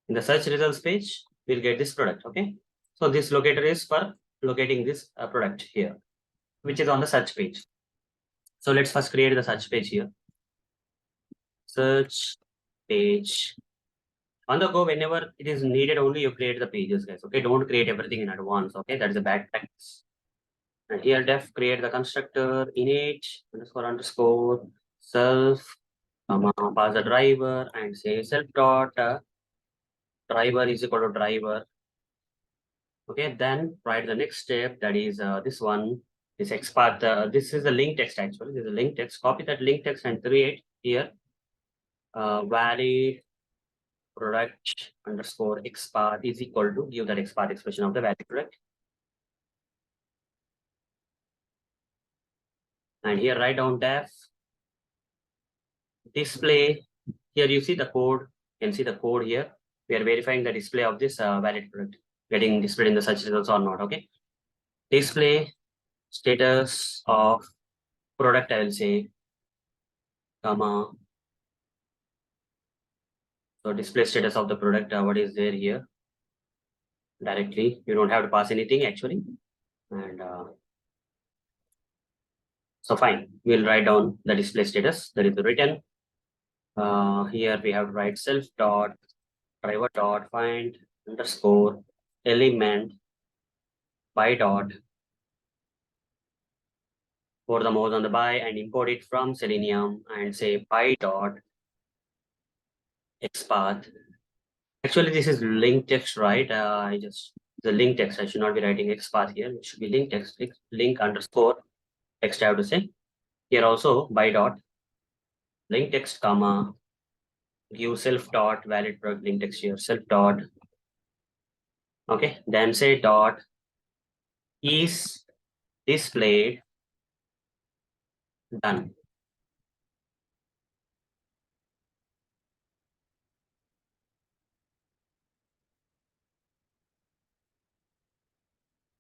In the search results page, we'll get this product. Okay, so this locator is for locating this product here, which is on the search page. So let's first create the search page here. Search page. On the go, whenever it is needed, only you create the pages, guys. Okay, don't create everything in advance. Okay, that is a bad practice. And here, def create the constructor init underscore self, pass the driver, and say self dot driver is equal to driver. Okay, then write the next step, that is this one, this XPath. This is the link text actually. This is a link text. Copy that link text and create here valid product underscore XPath is equal to, give that XPath expression of the valid product. And here write down def display. Here you see the code. You can see the code here. We are verifying the display of this valid product getting displayed in the search results or not. Okay. Display status of product, I will say, comma. So display status of the product, what is there here? Directly, you don't have to pass anything actually. And so fine, we'll write down the display status that is written. Here we have to write self dot driver dot find underscore element by dot, for the mouse on the by and import it from Selenium and say by dot XPath Actually, this is link text, right? The link text. I should not be writing XPath here. It should be link text, link underscore text. I have to say here also by dot link text comma give self dot valid product link text here self dot. Okay, then say dot is displayed done.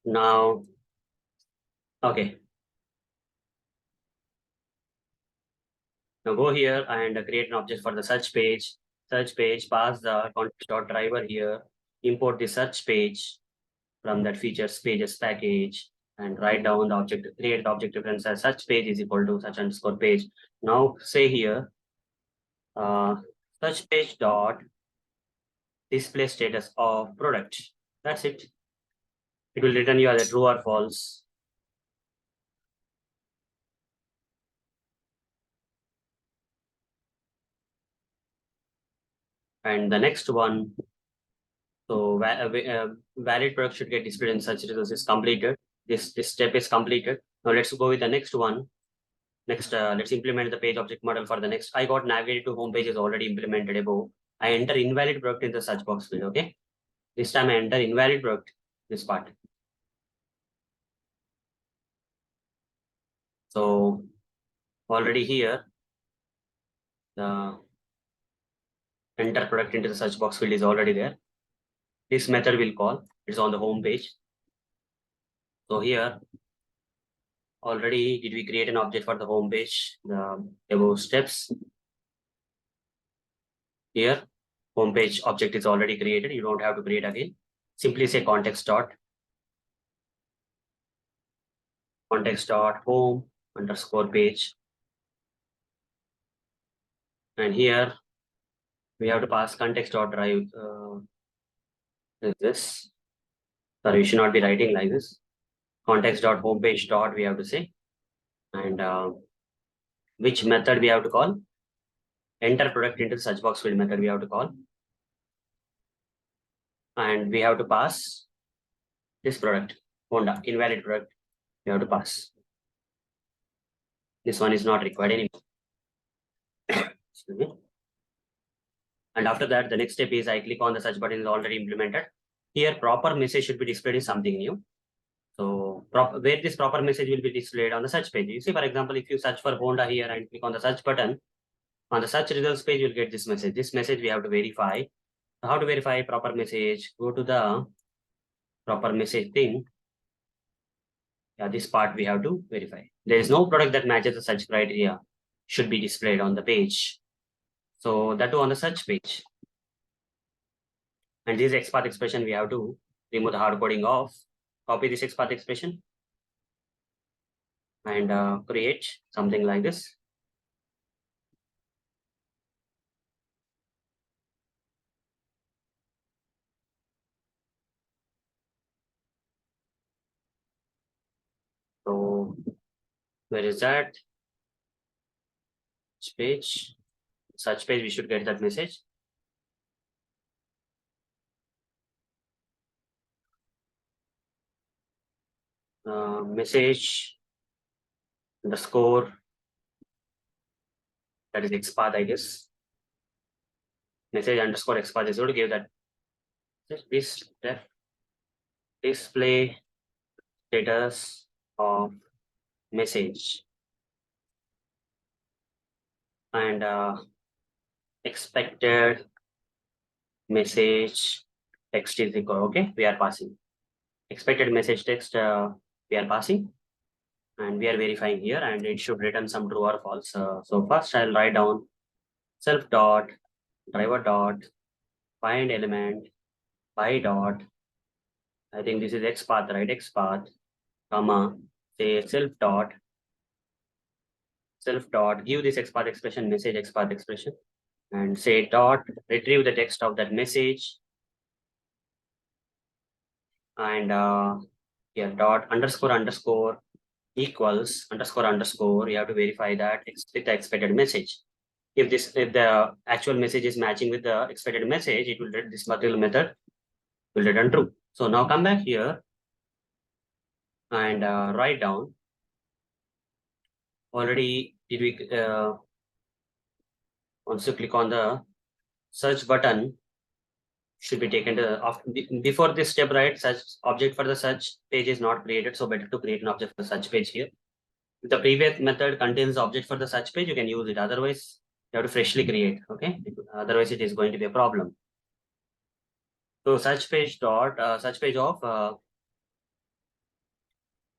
Now, okay. Now go here and create an object for the search page. Search page, pass the context dot driver here, import the search page from that features pages package and write down the object, create the object reference as search page is equal to search underscore page. Now say here, uh, search page dot display status of product. That's it. It will return you as a true or false. And the next one, so valid product should get displayed in search results is completed. This step is completed. Now let's go with the next one. Next, let's implement the page object model for the next. I got navigated to home page is already implemented above. I enter invalid product in the search box field. Okay. This time I enter invalid product, this part. So already here, the enter product into the search box field is already there. This method will call, it's on the home page. So here, already did we create an object for the home page, the above steps. Here, home page object is already created. You don't have to create again. Simply say context dot home underscore page. And here we have to pass context dot drive. This. Sorry, you should not be writing like this. Context dot homepage dot we have to say. And which method we have to call? Enter product into the search box field method we have to call. And we have to pass this product, Honda, invalid product, we have to pass. This one is not required anymore. Excuse me. And after that, the next step is I click on the search button is already implemented. Here, proper message should be displayed is something new. So where this proper message will be displayed on the search page. You see, for example, if you search for Honda here and click on the search button, on the search results page, you'll get this message. This message we have to verify. How to verify proper message? Go to the proper message thing. Yeah, this part we have to verify. There is no product that matches the search criteria should be displayed on the page. So that too on the search page. And this XPath expression, we have to remove the hard coding off. Copy this XPath expression and create something like this. So where is that? Page. Search page, we should get that message. Message underscore, that is XPath, I guess. Message underscore XPath is going to give that this display status of message and expected message text is equal. Okay, we are passing expected message text. We are passing and we are verifying here, and it should return some true or false. So first I'll write down self dot driver dot find element by dot. I think this is XPath, right? XPath, comma, say self dot give this XPath expression message XPath expression and say dot retrieve the text of that message and here dot underscore equals underscore. You have to verify that with the expected message. if the actual message is matching with the expected message, it will this material method will return true. So now come back here and write down. Already did we once you click on the search button, should be taken to before this step, right? Such object for the search page is not created, so better to create an object for the search page here. If the previous method contains object for the search page, you can use it. Otherwise, you have to freshly create. Okay, otherwise it is going to be a problem. So search page of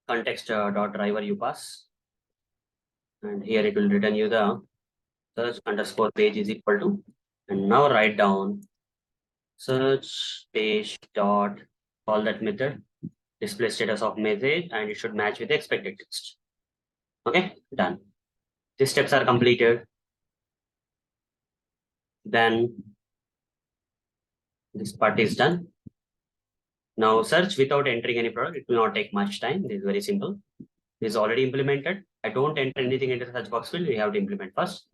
context dot driver upass, and here it will return you the search underscore page is equal to, and now write down search page dot call that method display status of message, and it should match with the expected text. Okay, done. These steps are completed. Then this part is done. Now search without entering any product. It will not take much time. This is very simple. This is already implemented. I don't enter anything into the search box field. We have to implement first.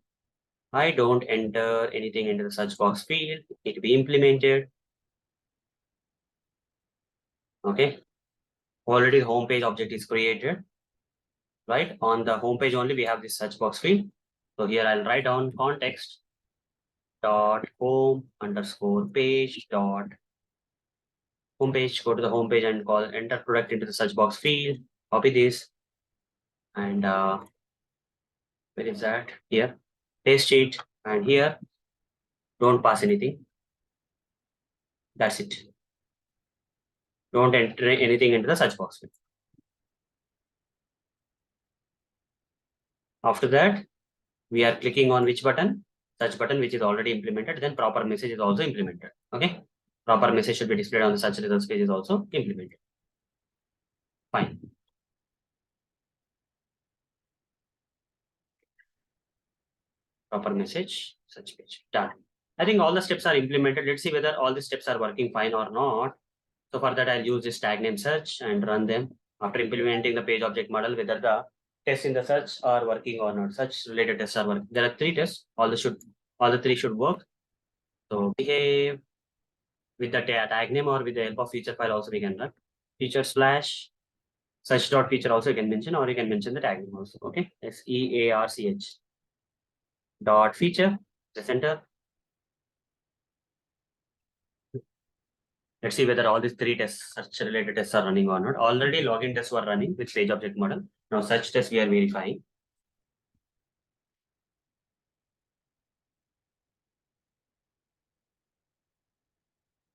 I don't enter anything into the search box field. It need to be implemented. Okay. Already the home page object is created. Right. On the home page only we have this search box field. So here I'll write down context dot home underscore page dot home page. Go to the home page and call enter product into the search box field. Copy this and where is that? Here. Paste it and here. Don't pass anything. That's it. Don't enter anything into the search box field. After that, we are clicking on which button? Search button, which is already implemented. Then proper message is also implemented. Okay. Proper message should be displayed on the search results page is also implemented. Fine. Proper message, search page. Done. I think all the steps are implemented. Let's see whether all the steps are working fine or not. So for that, I'll use this tag name search and run them. After implementing the page object model, whether the tests in the search are working or not. Search related tests are working. There are 3 tests. All the 3 should work. So behave with the tag name or with the help of feature file also we can run. Feature slash search dot feature also you can mention, or you can mention the tag name also. Okay. SEARCH dot feature. Press enter. Let's see whether all these 3 tests, search related tests are running or not. Already login tests were running with page object model. Now search test we are verifying.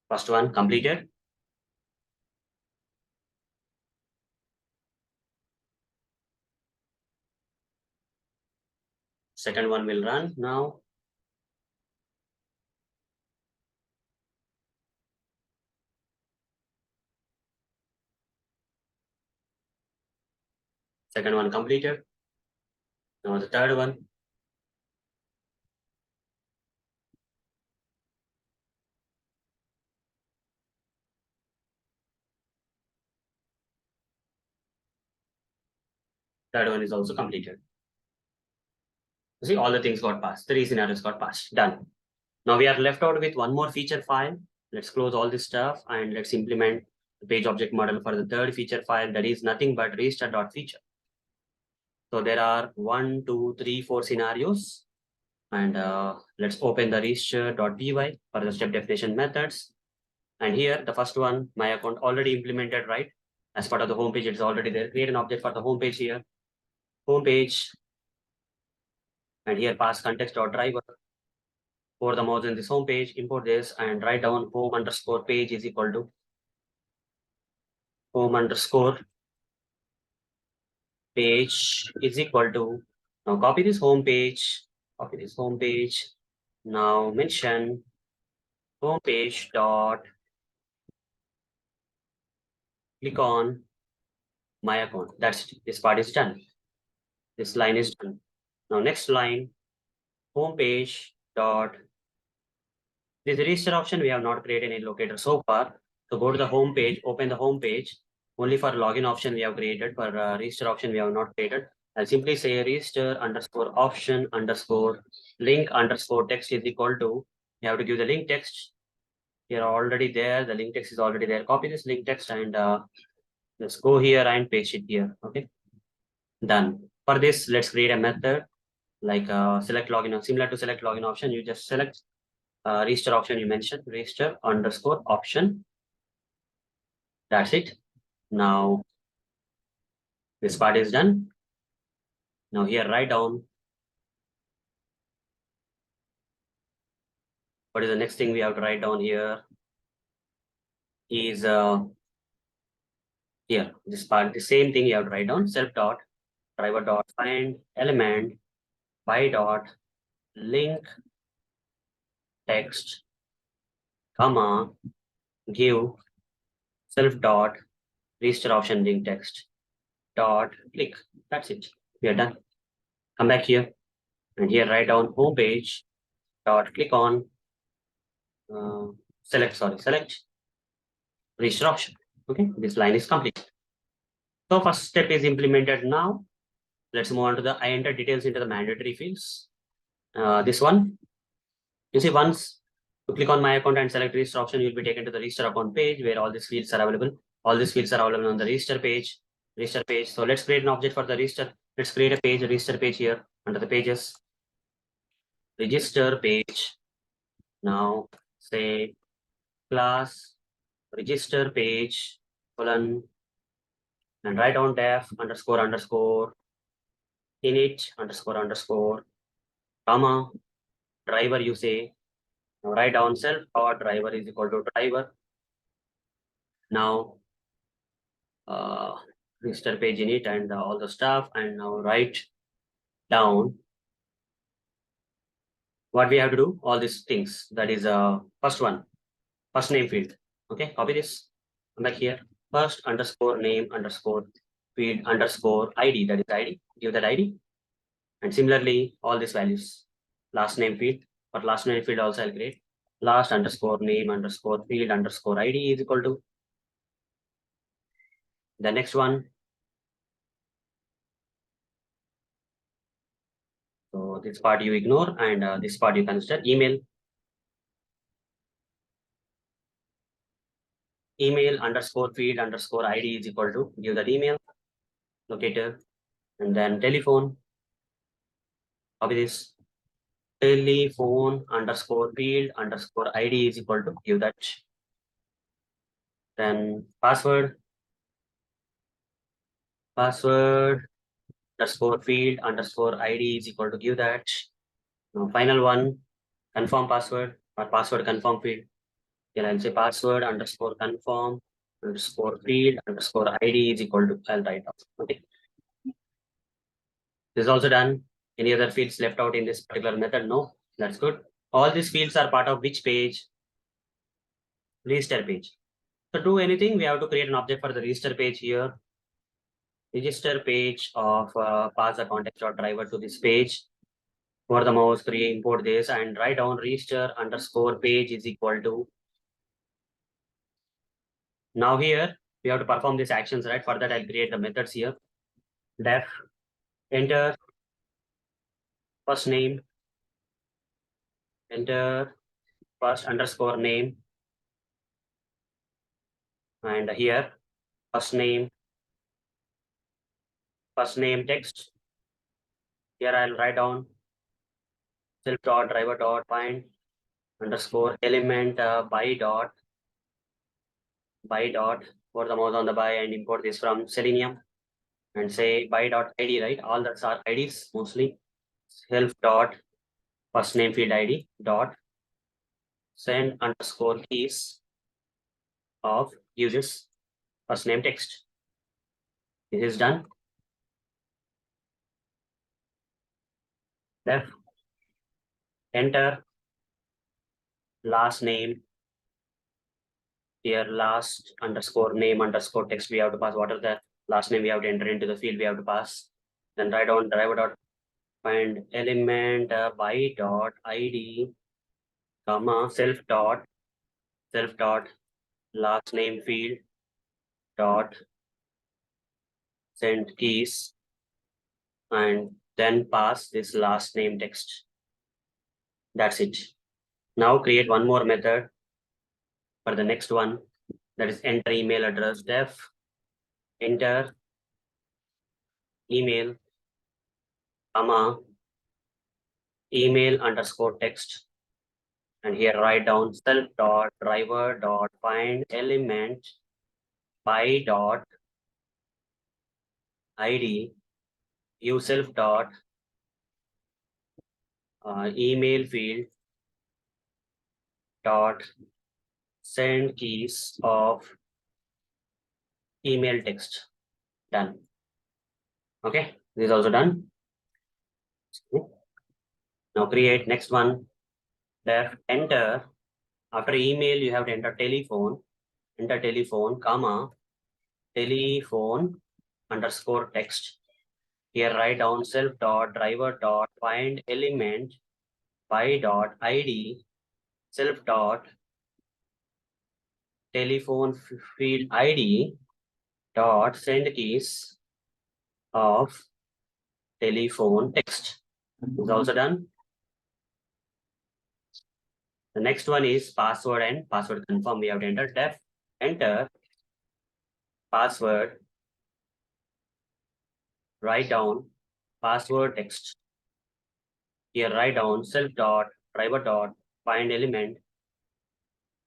First one completed. Second one will run now. Second one completed. Now the third one. Third one is also completed. See, all the things got passed. 3 scenarios got passed. Done. Now we are left out with one more feature file. Let's close all this stuff and let's implement the page object model for the third feature file. That is nothing but register.feature. So there are 1, 2, 3, 4 scenarios. And let's open the register.py for the step definition methods. And here, the first one, my account already implemented, right? As part of the homepage, it's already there. Create an object for the homepage here. Homepage. And here, pass context.driver. For the mouse in this homepage, import this and write down home underscore page is equal to home underscore page is equal to. Now copy this homepage. Copy this homepage. Now mention homepage dot click on my account. That's it. This part is done. This line is done. Now next line, homepage dot. This register option we have not created any locator so far. So go to the home page, open the home page. Only for login option we have created. For register option we have not created. I'll simply say register underscore option underscore link underscore text is equal to, you have to give the link text. Here already there, the link text is already there. Copy this link text and just go here and paste it here. Okay, done. For this, let's create a method like select login, similar to select login option. You just select register option you mentioned, register underscore option. That's it. Now this part is done. Now here write down what is the next thing we have to write down here is here this part, the same thing you have to write down, self dot driver dot find element by dot link text comma give self dot register option link text dot click. That's it. We are done. Come back here and here write down home page dot click on select register option. Okay, this line is complete. So first step is implemented now. Let's move on to the I enter details into the mandatory fields. This one, you see once you click on my account and select register option, you'll be taken to the register account page where all these fields are available. All these fields are available on the register page. So let's create an object for the register. Let's create a page, register page here under the pages. Register page. Now say class register page colon and write down def underscore underscore init underscore comma driver you say. Now write down self or driver is equal to driver. Now register page init and all the stuff, and now write down what we have to do, all these things. That is first one, first name field. Okay, copy this, come back here, first underscore name underscore field underscore ID, that is ID, give that ID. And similarly, all these values, last name field, for last name field also I'll create last underscore name underscore field underscore ID is equal to the next one. So this part you ignore and this part you consider. Email underscore field underscore ID is equal to, give that email locator, and then telephone, copy this, telephone underscore field underscore ID is equal to, give that. Then password underscore field underscore ID is equal to, give that. Now final one, confirm password or password confirm field. Here I'll say password underscore confirm underscore field underscore ID is equal to, I'll write off. Okay. This is also done. Any other fields left out in this particular method? No, that's good. All these fields are part of which page? Register page. So do anything, we have to create an object for the register page here. Register page of pass the context.driver to this page. For the mouse, create import this and write down register underscore page is equal to. Now here we have to perform these actions, right? For that I'll create the methods here. Def enter first name, enter first underscore name, and here first name text. Here I'll write down self dot driver dot find underscore element by dot for the mouse on the by and import this from Selenium and say by dot ID, right? All that's are IDs mostly. Self dot first name field ID dot send underscore keys of uses first name text. This is done. Def enter last name. Here last underscore name underscore text we have to pass. What are the last name we have to enter into the field we have to pass. Then write down driver dot find element by dot ID comma self dot last name field dot send keys and then pass this last name text. That's it. Now create one more method for the next one, that is enter email address. Def enter email, comma, email underscore text, and here write down self dot driver dot find element by dot id uself dot email field dot send keys of email text. Done. Okay, this is also done. Now create next one. Def enter. After email, you have to enter telephone. Enter telephone, comma, telephone underscore text. Here write down self dot driver dot find element by dot id self dot telephone field id dot send keys of telephone text. Is also done. The next one is password and password confirm. We have to enter def enter password, write down password text. Here write down self dot driver dot find element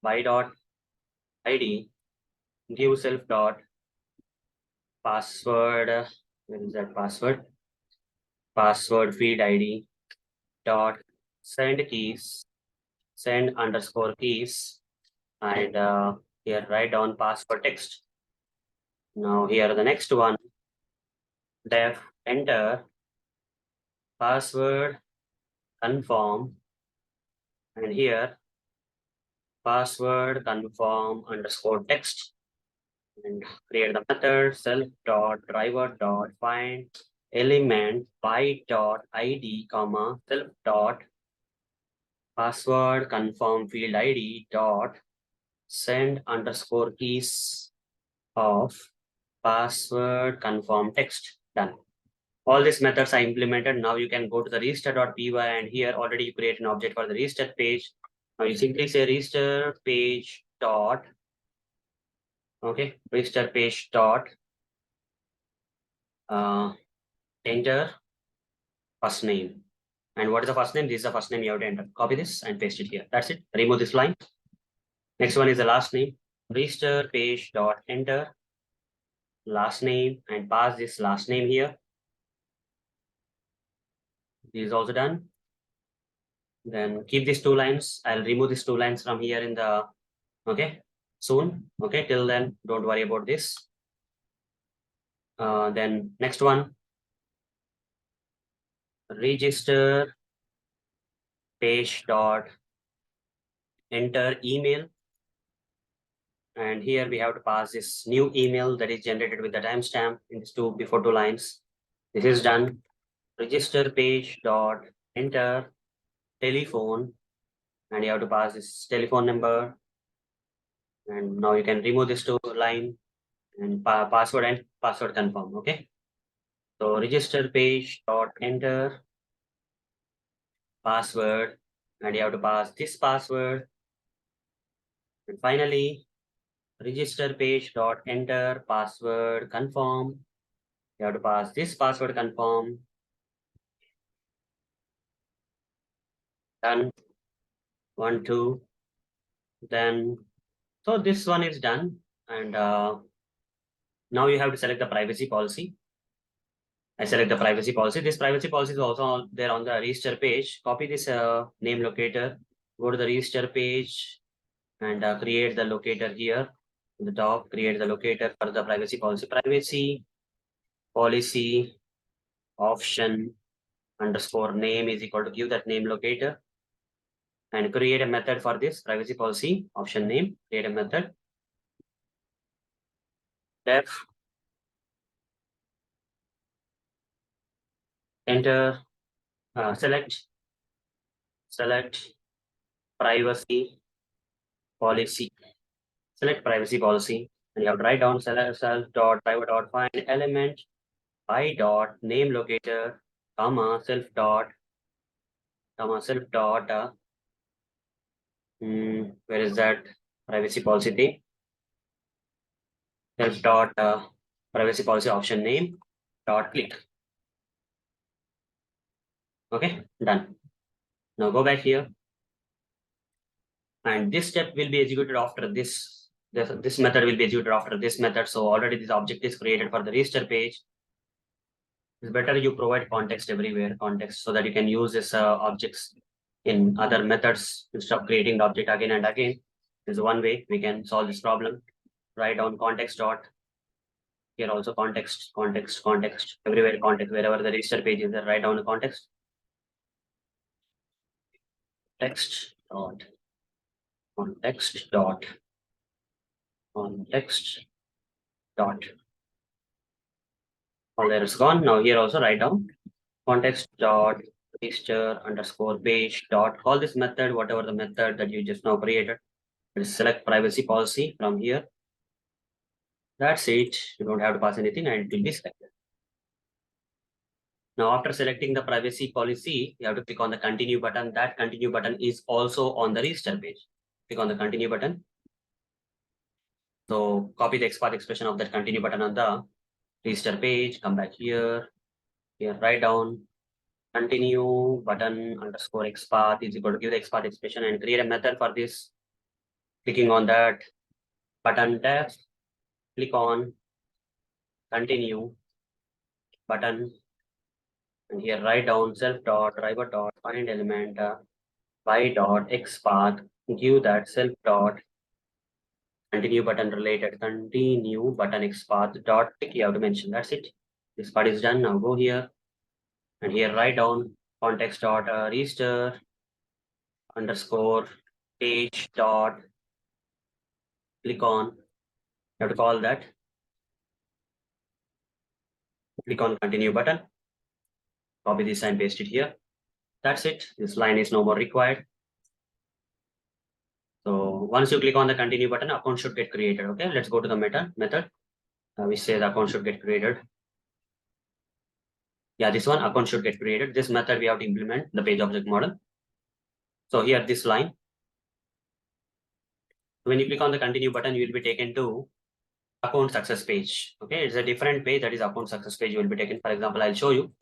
by dot id give self dot password. Where is that password? Password field id dot send keys, send underscore keys, and here write down password text. Now here the next one, def enter password confirm, and here password confirm underscore text, and create the method self dot driver dot find element by dot id comma self dot password confirm field id dot send underscore keys of password confirm text. Done. All these methods are implemented. Now you can go to the register.py, and here already you create an object for the register page. Now you simply say register page dot, okay, register page dot enter first name. And what is the first name? This is the first name you have to enter. Copy this and paste it here. That's it. Remove this line. Next one is the last name. Register page dot enter last name and pass this last name here. This is also done. Then keep these two lines. I'll remove these two lines from here in the, okay, soon. Okay, till then, don't worry about this. Then next one, register page dot enter email. And here we have to pass this new email that is generated with the timestamp in these two before two lines. This is done. Register page dot enter telephone, and you have to pass this telephone number. And now you can remove this two line and password and password confirm. Okay. So register page dot enter password, and you have to pass this password. And finally, register page dot enter password confirm. You have to pass this password confirm. Done. 1, 2. Then, so this one is done. And now you have to select the privacy policy. I select the privacy policy. This privacy policy is also there on the register page. Copy this name locator, go to the register page, and create the locator here. In the top, create the locator for the privacy policy. Privacy policy option underscore name is equal to give that name locator, and create a method for this privacy policy option name. Create a method. Def enter select privacy policy. Select privacy policy, and you have to write down self dot private dot find element by dot name locator comma self dot where is that privacy policy thing? Self dot privacy policy option name dot click. Okay, done. Now go back here, and this step will be executed after this. This method will be executed after this method. So already this object is created for the register page. It's better you provide context everywhere, context, so that you can use this objects in other methods instead of creating the object again and again. This is one way we can solve this problem. Write down context dot. Here also context, everywhere context, wherever the register page is there, write down the context. Context dot all there is gone. Now here also write down context dot register underscore page dot call this method, whatever the method that you just now created. Select privacy policy from here. That's it. You don't have to pass anything and it will be selected. Now, after selecting the privacy policy, you have to click on the continue button. That continue button is also on the register page. Click on the continue button. So copy the XPath expression of that continue button on the register page. Come back here. Here, write down continue button underscore XPath is equal to give the XPath expression and create a method for this. Clicking on that button tab, click on continue button, and here write down self dot driver dot find element by dot XPath. Give that self dot continue button related continue button XPath dot click. You have to mention. That's it. This part is done. Now go here and here write down context dot register underscore page dot click on. You have to call that. Click on continue button. Copy this and paste it here. That's it. This line is no more required. So once you click on the continue button, account should get created. Okay, let's go to the method. We say the account should get created. Yeah, this one account should get created. This method we have to implement the page object model. So here this line. When you click on the continue button, you will be taken to account success page. Okay, it's a different page, that is account success page. You will be taken. For example, I'll show you.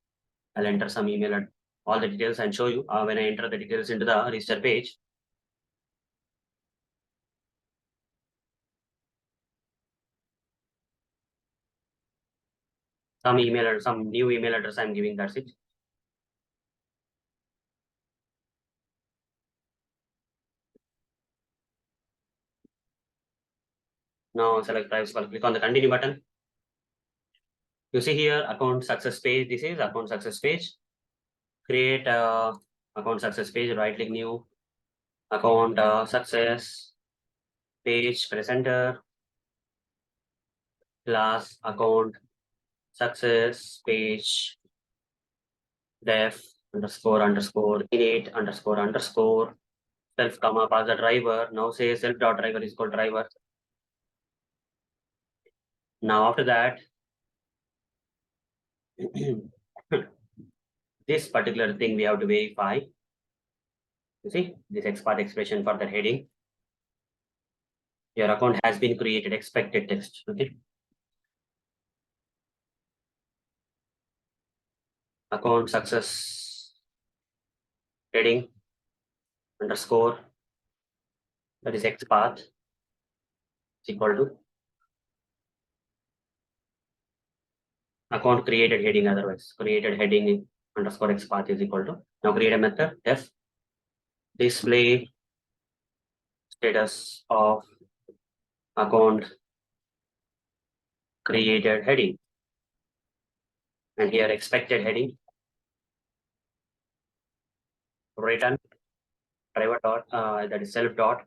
I'll enter some email and all the details and show you when I enter the details into the register page. Some email or some new email address I'm giving. That's it. Now select privacy. Click on the continue button. You see here account success page. This is account success page. Create a account success page. Right click new account success page presenter class account success page def underscore init underscore self comma pass the driver. Now say self dot driver is called driver. Now after that this particular thing we have to verify. You see this XPath expression for the heading. Your account has been created, expected text. Okay. Account success heading underscore, that is XPath, is equal to account created heading, otherwise created heading underscore XPath is equal to. Now create a method def display status of account created heading, and here expected heading return driver dot that is self dot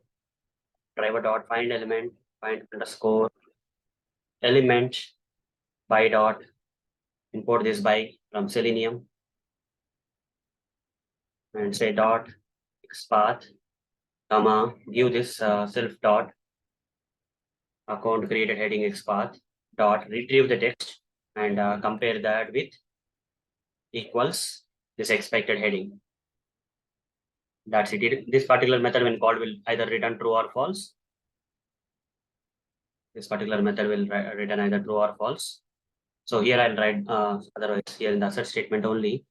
driver dot find element find underscore element by dot import this by from Selenium and say dot XPath comma give this self dot account created heading XPath dot retrieve the text and compare that with equals this expected heading. That's it. This particular method when called will either return true or false. This particular method will return either true or false. So here I'll write otherwise here in the assert statement only.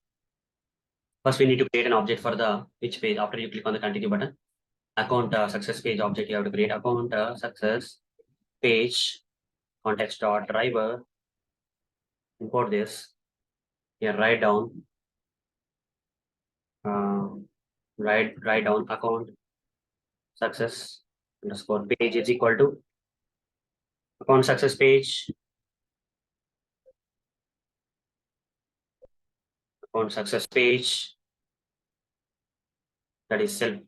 First we need to create an object for the which page. After you click on the continue button, account success page object, you have to create account success page context dot driver. Import this. Here write down write down account success underscore page is equal to account success page account success page, that is self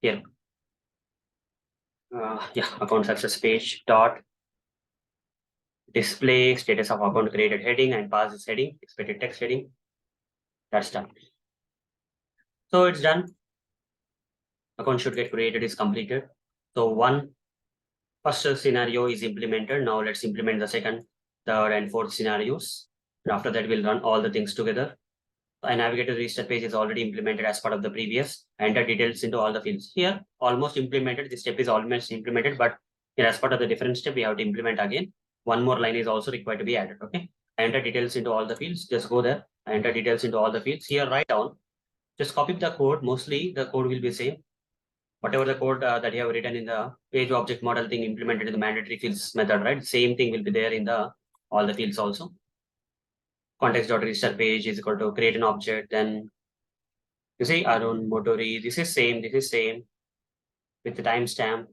here. Yeah, account success page dot display status of account created heading and pass this heading, expected text heading. That's done. So it's done. Account should get created is completed. So first scenario is implemented. Now let's implement the second, third, and fourth scenarios. And after that, we'll run all the things together. A navigator register page is already implemented as part of the previous. Enter details into all the fields. Here, almost implemented. This step is almost implemented, but here as part of the different step, we have to implement again. One more line is also required to be added. Okay. Enter details into all the fields. Just go there. Enter details into all the fields. Here, write down. Just copy the code. Mostly the code will be same. Whatever the code that you have written in the page object model thing implemented in the mandatory fields method, right? Same thing will be there in the all the fields also. Context.register page is equal to create an object. Then you see Arun Motori. This is same with the timestamp.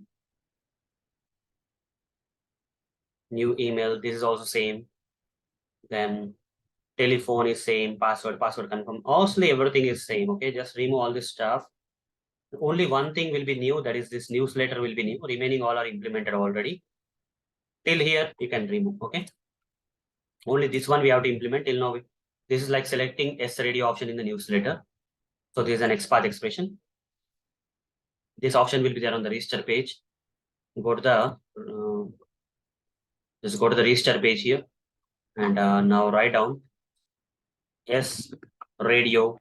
New email. This is also same. Then telephone is same. Password confirm. Also everything is same. Okay, just remove all this stuff. Only one thing will be new. That is this newsletter will be new. Remaining all are implemented already. Till here you can remove. Okay. Only this one we have to implement till now. This is like selecting S radio option in the newsletter. So this is an XPath expression. This option will be there on the register page. Go to the just go to the register page here, and now write down S radio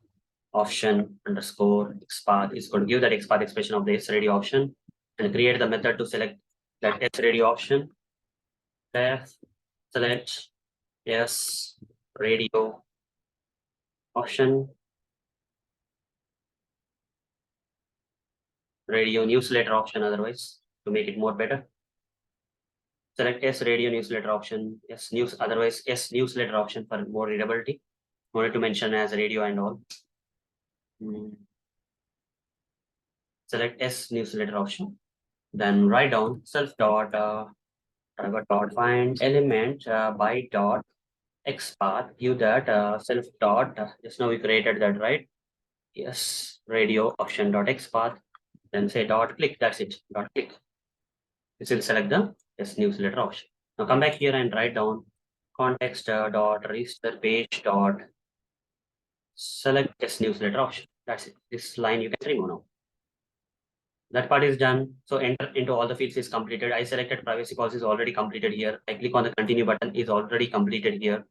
option underscore XPath is going to give that XPath expression of the S radio option and create the method to select that S radio option. Select S radio option radio newsletter option otherwise to make it more better. Select S radio newsletter option, S news, otherwise S newsletter option for more readability. Wanted to mention as radio and all. Select S newsletter option. Then write down self dot driver dot find element by dot XPath. Give that self dot. Just now we created that, right? Yes, radio option dot XPath. Then say dot click. That's it. Dot click. This will select the S newsletter option. Now come back here and write down context dot register page dot select S newsletter option. That's it. This line you can remove now. That part is done. So enter into all the fields is completed. I selected privacy policy is already completed here. I click on the continue button is already completed here.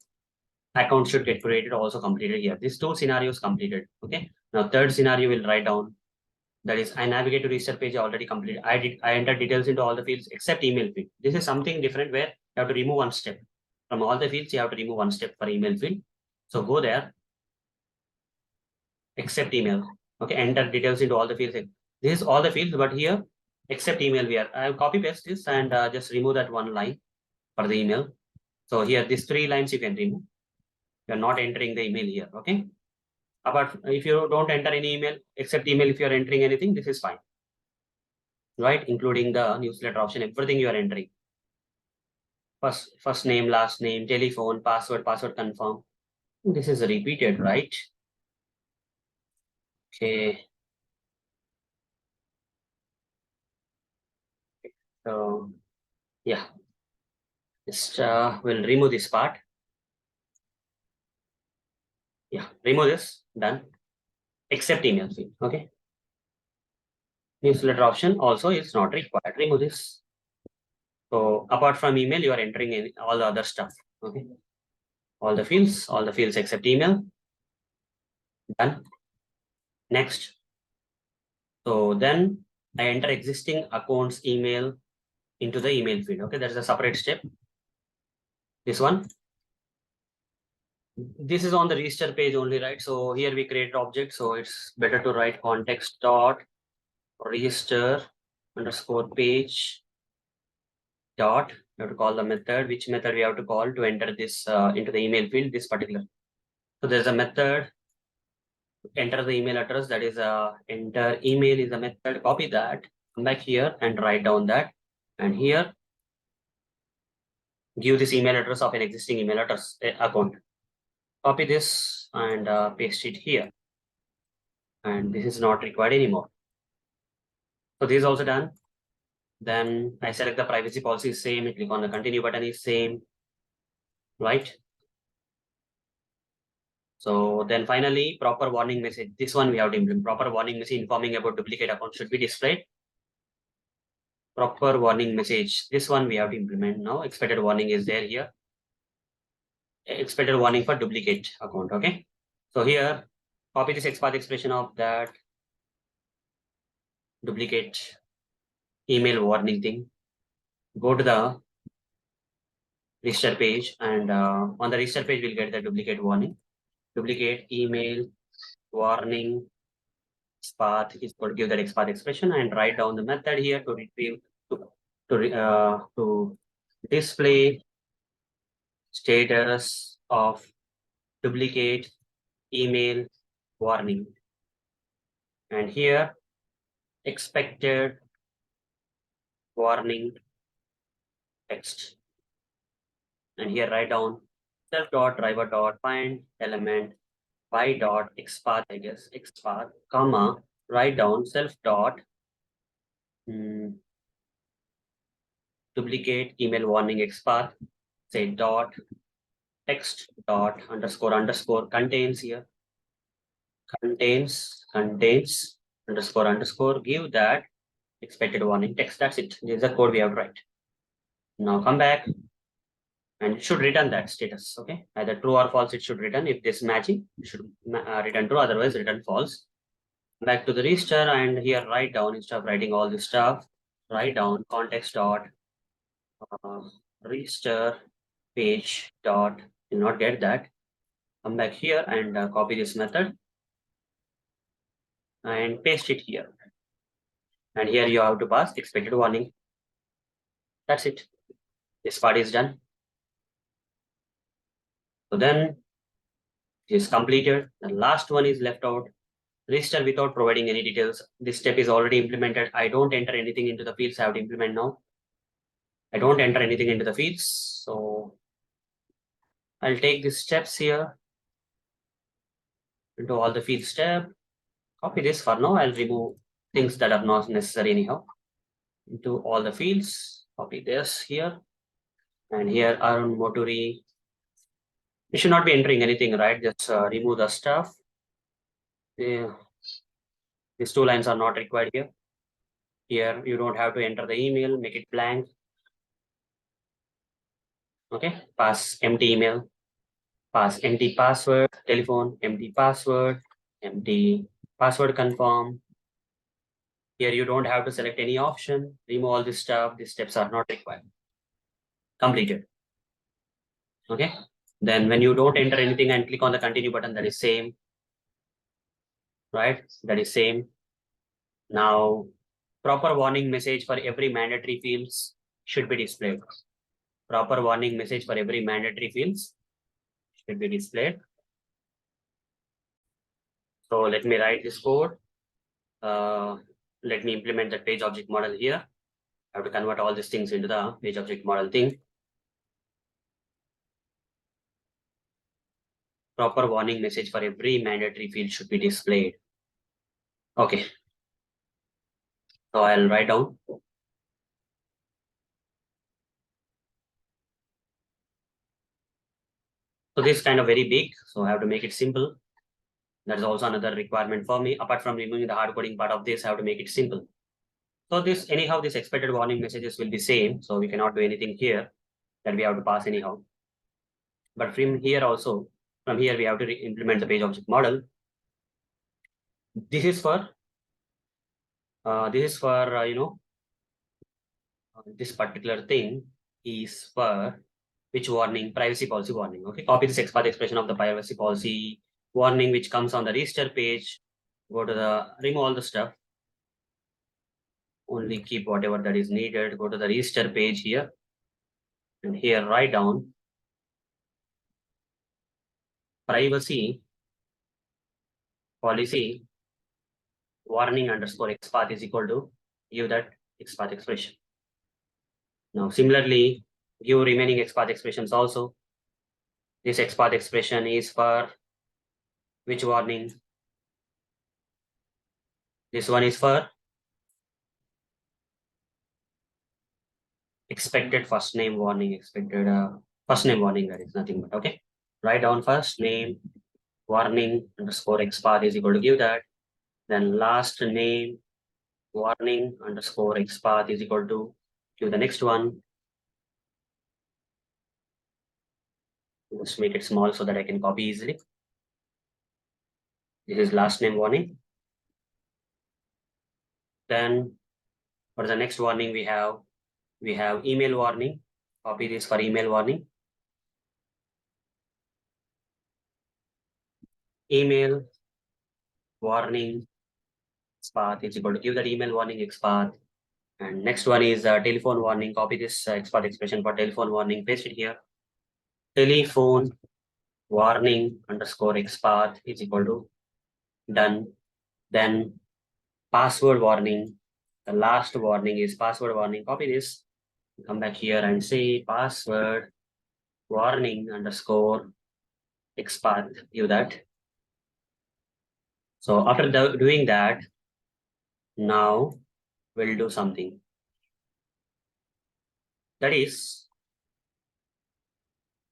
Account should get created also completed here. These two scenarios completed. Okay. Now third scenario will write down. That is, I navigate to register page already completed. I enter details into all the fields except email field. This is something different where you have to remove one step. From all the fields, you have to remove one step for email field. So go there, except email. Okay, enter details into all the fields. This is all the fields, but here, except email, I have copy paste this and just remove that one line for the email. So here, these 3 lines you can remove. You are not entering the email here. Okay. Apart, if you don't enter any email, except email, if you are entering anything, this is fine. Right, including the newsletter option, everything you are entering. First name, last name, telephone, password confirm. This is repeated, right? Okay. So yeah, just we'll remove this part. Yeah, remove this. Done. Except email field. Okay. Newsletter option also is not required. Remove this. So apart from email, you are entering in all the other stuff. Okay. All the fields except email. Done. Next. So then I enter existing account's email into the email field. Okay, that's a separate step. This one. This is on the register page only, right? So here we create object. So it's better to write context dot register underscore page dot. You have to call the method. Which method we have to call to enter this into the email field, this particular. So there's a method, enter the email address, that is enter email is a method. Copy that, come back here and write down that. And here, give this email address of an existing email address account. Copy this and paste it here. And this is not required anymore. So this is also done. Then I select the privacy policy is same. Click on the continue button is same, right? So then finally, proper warning message. This one we have to implement. Proper warning message informing about duplicate account should be displayed. Proper warning message. This one we have to implement now. Expected warning is there here. Expected warning for duplicate account. Okay. So here, copy this XPath expression of that duplicate email warning thing. Go to the register page, and on the register page, we'll get the duplicate warning. Duplicate email warning XPath is going to give that XPath expression and write down the method here to retrieve to display status of duplicate email warning. And here expected warning text. And here write down self.driver.find element by.xpath, I guess, xpath, comma, write down self dot duplicate email warning xpath, say dot text dot underscore contains here, contains underscore, give that expected warning text. That's it. This is the code we have to write. Now come back and it should return that status. Okay, either true or false it should return. If this matching, it should return true, otherwise return false. Back to the register, and here write down, instead of writing all this stuff, write down context dot register page dot. Did not get that. Come back here and copy this method and paste it here. And here you have to pass expected warning. That's it. This part is done. So then it is completed. The last one is left out. Register without providing any details. This step is already implemented. I don't enter anything into the fields. I have to implement now. I don't enter anything into the fields. So I'll take these steps here into all the field step. Copy this for now. I'll remove things that are not necessary anyhow. Into all the fields. Copy this here. And here Arun Moturi. You should not be entering anything, right? Just remove the stuff. Yeah. These two lines are not required here. Here you don't have to enter the email, make it blank. Okay, pass empty email, pass empty password, telephone, empty password confirm. Here you don't have to select any option, remove all this stuff. These steps are not required. Completed. Okay, then when you don't enter anything and click on the continue button, that is same, right? That is same. Now, proper warning message for every mandatory fields should be displayed. Proper warning message for every mandatory fields should be displayed. So let me write this code. Let me implement the page object model here. I have to convert all these things into the page object model thing. Proper warning message for every mandatory field should be displayed. Okay. So I'll write down. So this is kind of very big, so I have to make it simple. That is also another requirement for me. Apart from removing the hard coding part of this, I have to make it simple. So this, anyhow, this expected warning messages will be same. So we cannot do anything here that we have to pass anyhow. But from here also, from here we have to implement the page object model. This is for this particular thing is for which warning? Privacy policy warning. Okay, copy this XPath expression of the privacy policy warning which comes on the register page. Go to the remove all the stuff. Only keep whatever that is needed. Go to the register page here, and here write down privacy policy warning underscore XPath is equal to give that XPath expression. Now similarly, give remaining XPath expressions also. This XPath expression is for which warning? This one is for expected first name warning, expected first name warning, that is nothing but, okay. Write down first name warning underscore XPath is equal to give that. Then last name warning underscore XPath is equal to give the next one. Let's make it small so that I can copy easily. This is last name warning. Then for the next warning we have email warning. Copy this for email warning. Email warning XPath is equal to give that email warning XPath. And next one is telephone warning. Copy this XPath expression for telephone warning, paste it here. Telephone warning underscore XPath is equal to done. Then password warning. The last warning is password warning. Copy this. Come back here and say password warning underscore XPath. Give that. So after doing that, now we'll do something. That is,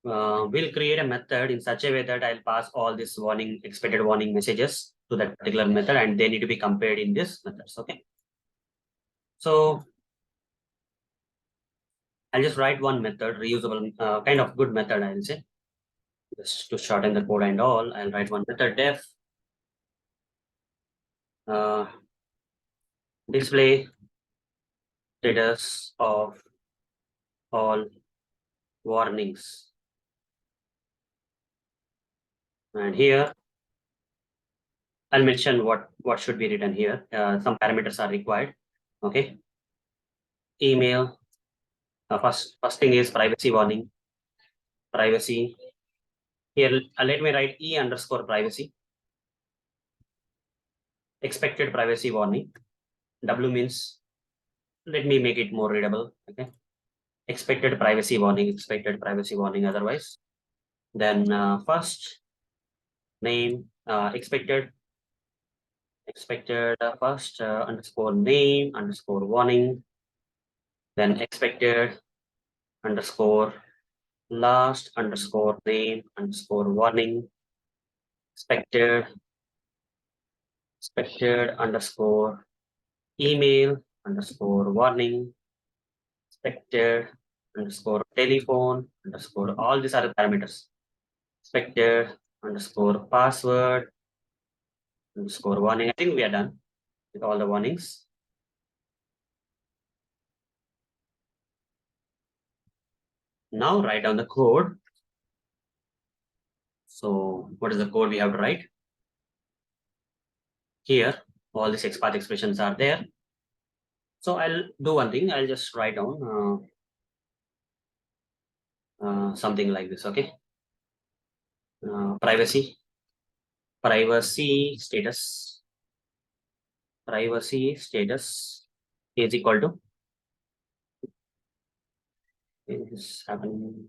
we'll create a method in such a way that I'll pass all this warning, expected warning messages to that particular method, and they need to be compared in this methods. Okay. So I'll just write one method, reusable, kind of good method, I'll say. Just to shorten the code and all, I'll write one method def display status of all warnings. And here I'll mention what should be written here. Some parameters are required. Okay. Email. First thing is privacy warning. Privacy. Here, let me write E underscore privacy. Expected privacy warning. W means, let me make it more readable. Okay. Expected privacy warning otherwise. Then first name, expected first underscore name underscore warning. Then expected underscore last underscore name underscore warning. Expected underscore email underscore warning. Expected underscore telephone underscore, all these are the parameters. Expected underscore password underscore warning. I think we are done with all the warnings. Now write down the code. So what is the code we have to write? Here, all these XPath expressions are there. So I'll do one thing. I'll just write down something like this. Okay. Privacy status is equal to, is happening.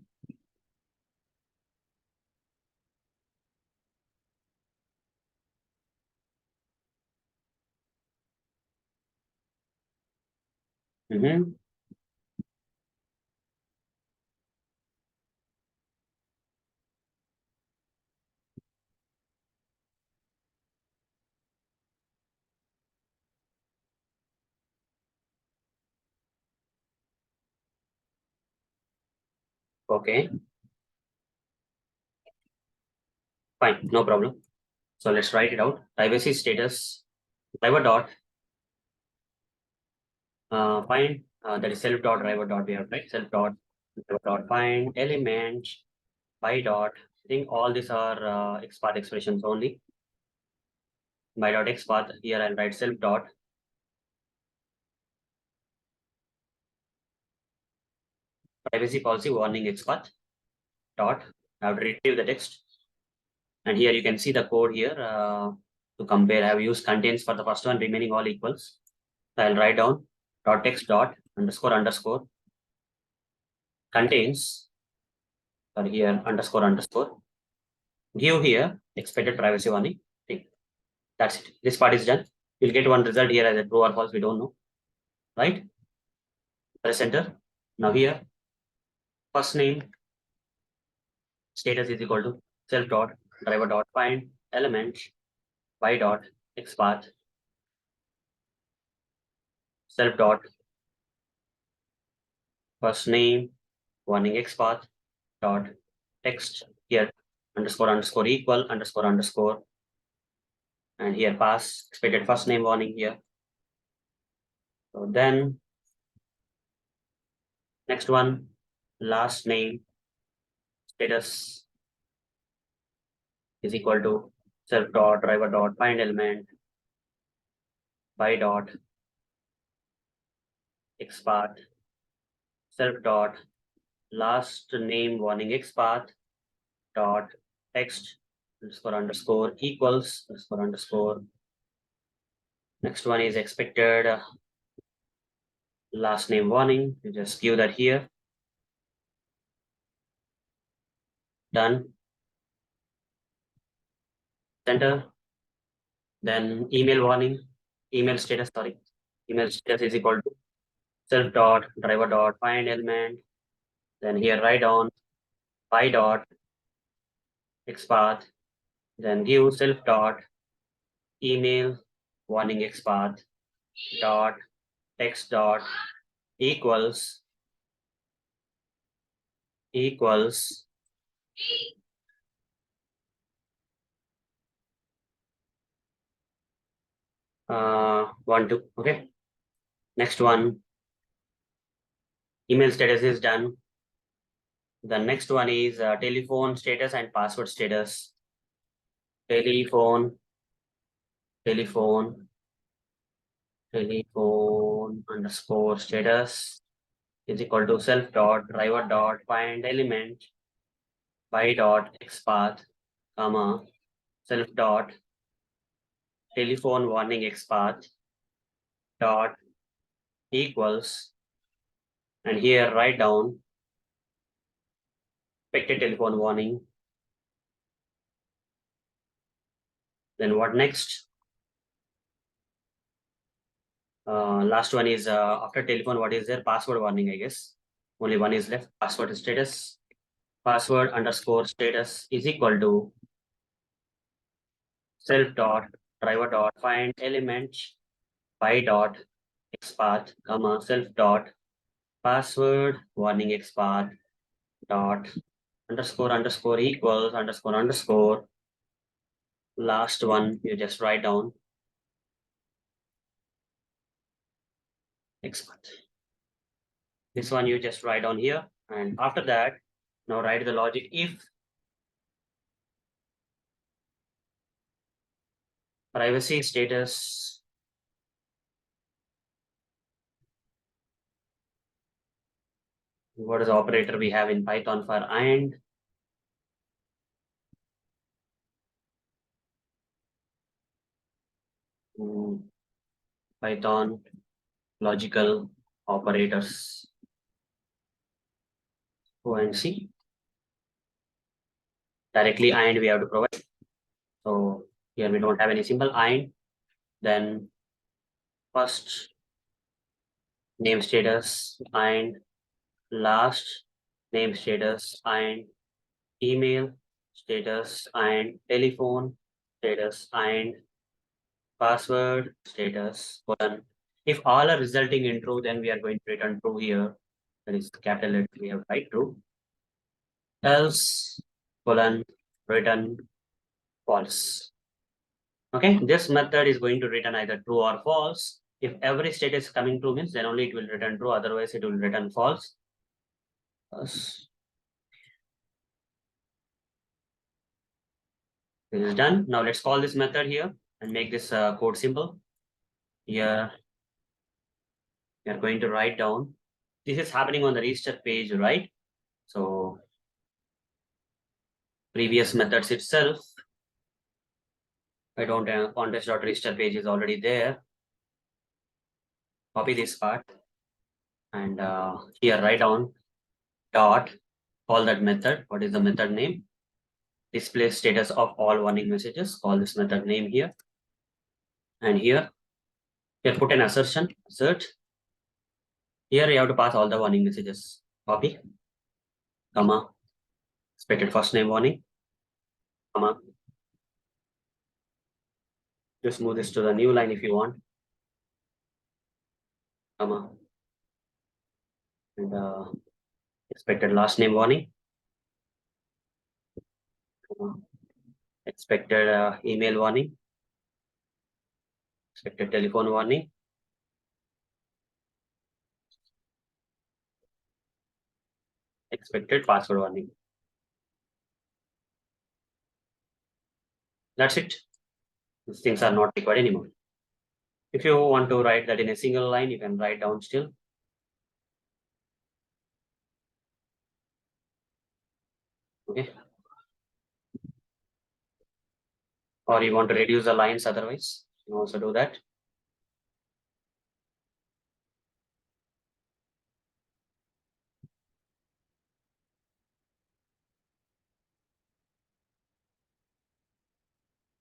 Okay, fine, no problem. So let's write it out. Privacy status driver dot find that is self dot driver dot we have, right? Self dot driver dot find element by dot. I think all these are XPath expressions only. By dot XPath, here I'll write self dot privacy policy warning XPath dot. I have to retrieve the text, and here you can see the code here to compare. I have used contains for the first one, remaining all equals. So I'll write down dot text dot underscore underscore contains, or here underscore underscore give here expected privacy warning thing. That's it. This part is done. You'll get one result here as a true or false. We don't know, right? Press enter. Now here first name status is equal to self dot driver dot find element by dot XPath self dot first name warning XPath dot text here underscore underscore equal underscore underscore, and here pass expected first name warning here. So then next one last name status is equal to self dot driver dot find element by dot XPath self dot last name warning XPath dot text underscore underscore equals underscore underscore. Next one is expected last name warning. You just give that here. Done. Center. Then email warning, email status, sorry. Email status is equal to self dot driver dot find element. Then here write down by dot XPath. Then give self dot email warning XPath dot text dot equals one two. Okay. Next one, email status is done. The next one is telephone status and password status. Telephone underscore status is equal to self dot driver dot find element by dot XPath comma self dot telephone warning XPath dot equals, and here write down expected telephone warning. Then what next? Last one is after telephone, what is there? Password warning, I guess. Only one is left. Password status. Password underscore status is equal to self dot driver dot find element by dot XPath comma self dot password warning XPath dot underscore underscore equals underscore underscore. Last one you just write down XPath. This one you just write down here, and after that now write the logic if privacy status what is the operator we have in Python for and Python logical operators. O and C. Directly and we have to provide. So here we don't have any symbol and. Then first name status and last name status and email status and telephone status and password status. If all are resulting in true, then we are going to return true here. That is capital letter we have write true. Else return false. Okay, this method is going to return either true or false. If every state is coming true means then only it will return true, otherwise it will return false. Yes. This is done. Now let's call this method here and make this code simple. Here we are going to write down. This is happening on the register page, right? So previous methods itself. I don't have contest.register page is already there. Copy this part and here write down dot, call that method. What is the method name? Display status of all warning messages. Call this method name here. And here put an assertion, assert. Here you have to pass all the warning messages. Copy, comma, expected first name warning, comma. Just move this to the new line if you want, comma. And expected last name warning, comma. Expected email warning, expected telephone warning, expected password warning. That's it. These things are not required anymore. If you want to write that in a single line, you can write down still. Okay. Or you want to reduce the lines otherwise, you can also do that.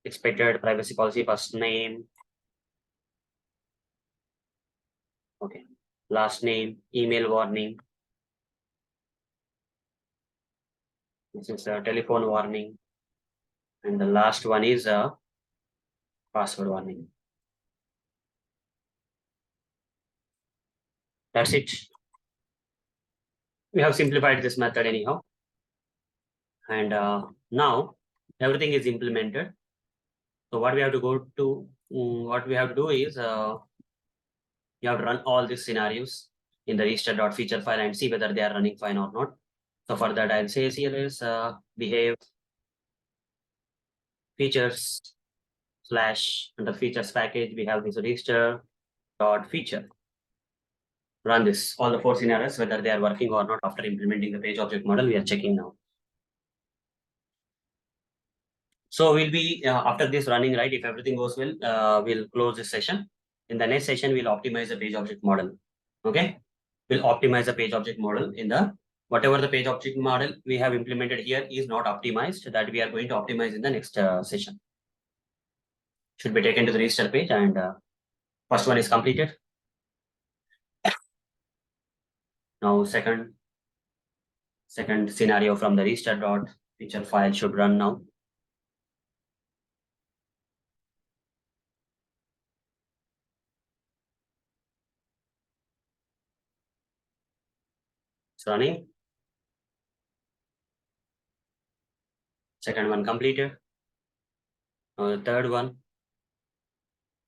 Expected privacy policy first name. Okay. Last name, email warning. This is a telephone warning. And the last one is a password warning. That's it. We have simplified this method anyhow. And now everything is implemented. So what we have to go to, what we have to do is you have to run all these scenarios in the register.feature file and see whether they are running fine or not. So for that, I'll say CLS behave features slash under features package, we have this register.feature. Run this, all the 4 scenarios, whether they are working or not after implementing the page object model, we are checking now. So we'll be, after this running, right, if everything goes well, we'll close this session. In the next session, we'll optimize the page object model. Okay. We'll optimize the page object model in the, whatever the page object model we have implemented here is not optimized, that we are going to optimize in the next session. Should be taken to the register page and first one is completed. Now second scenario from the register.feature file should run now. It's running. Second one completed. Now the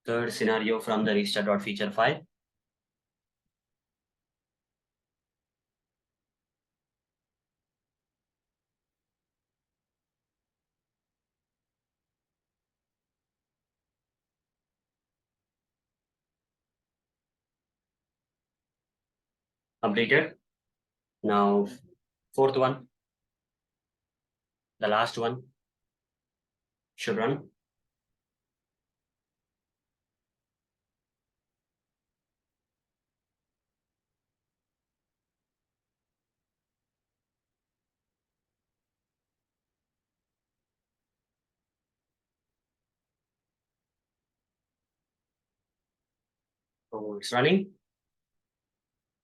third scenario from the register.feature file. Completed. Now fourth one, the last one should run. So it's running.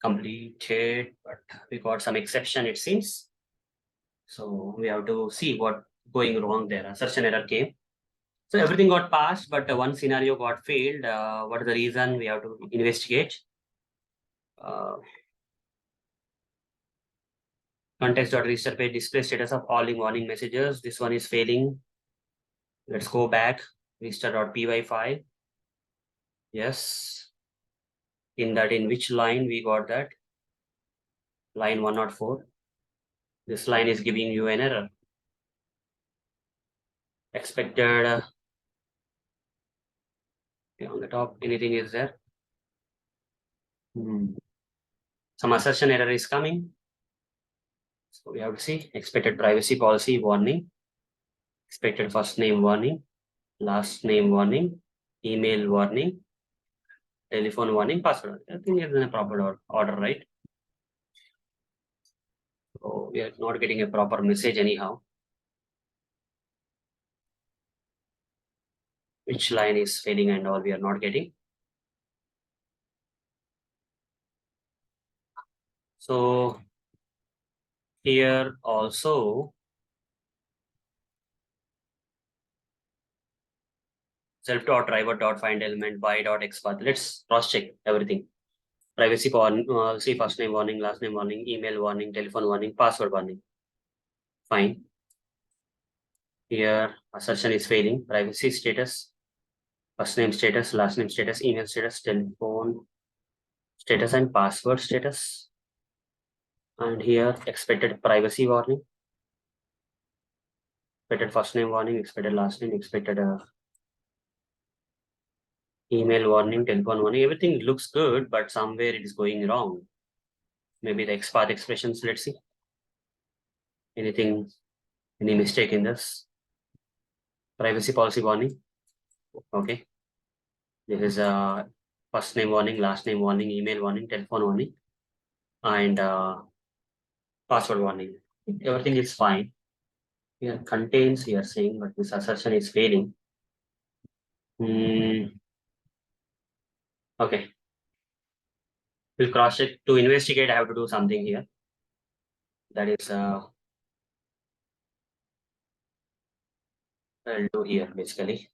Completed, but we got some exception it seems. So we have to see what going wrong there. Assertion error came. So everything got passed, but one scenario got failed. What is the reason? We have to investigate. Context.register page display status of all warning messages. This one is failing. Let's go back. register.py file. Yes. In which line we got that? Line 104. This line is giving you an error. Expected on the top, anything is there? Some assertion error is coming. So we have to see expected privacy policy warning, expected first name warning, last name warning, email warning, telephone warning, password. I think it's in a proper order, right? So we are not getting a proper message anyhow. Which line is failing and all we are not getting. So here also self.driver.find element by.xpath. Let's cross check everything. Privacy policy, first name warning, last name warning, email warning, telephone warning, password warning. Fine. Here assertion is failing. Privacy status, first name status, last name status, email status, telephone status, and password status. And here expected privacy warning, expected first name warning, expected last name, expected email warning, telephone warning. Everything looks good, but somewhere it is going wrong. Maybe the XPath expressions. Let's see. Anything, any mistake in this? Privacy policy warning. Okay. This is a first name warning, last name warning, email warning, telephone warning, and password warning. Everything is fine. Here contains here saying, but this assertion is failing. Okay. We'll cross check. To investigate, I have to do something here. That is I'll do here basically.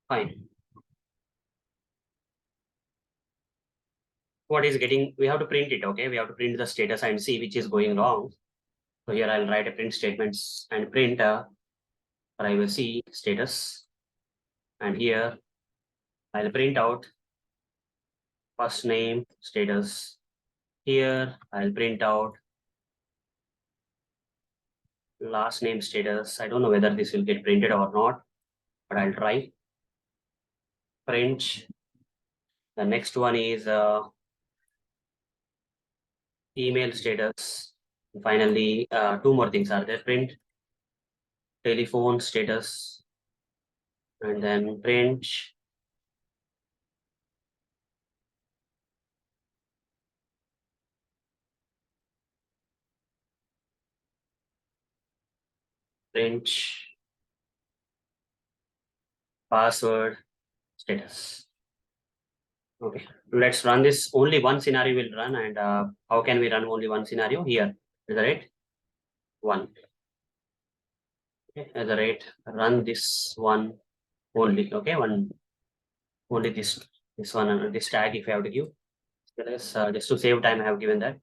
Fine. What is getting, we have to print it, okay? We have to print the status and see which is going wrong. So here I'll write a print statements and print a privacy status. And here I'll print out first name status. Here I'll print out last name status. I don't know whether this will get printed or not, but I'll try. Print. The next one is email status. Finally, two more things are there. Print telephone status, and then print password status. Okay, let's run this. Only one scenario will run, and how can we run only one scenario? Here is the rate 1. Okay, as a rate, run this one only. Okay, one only this one and this tag if I have to give. Just to save time, I have given that.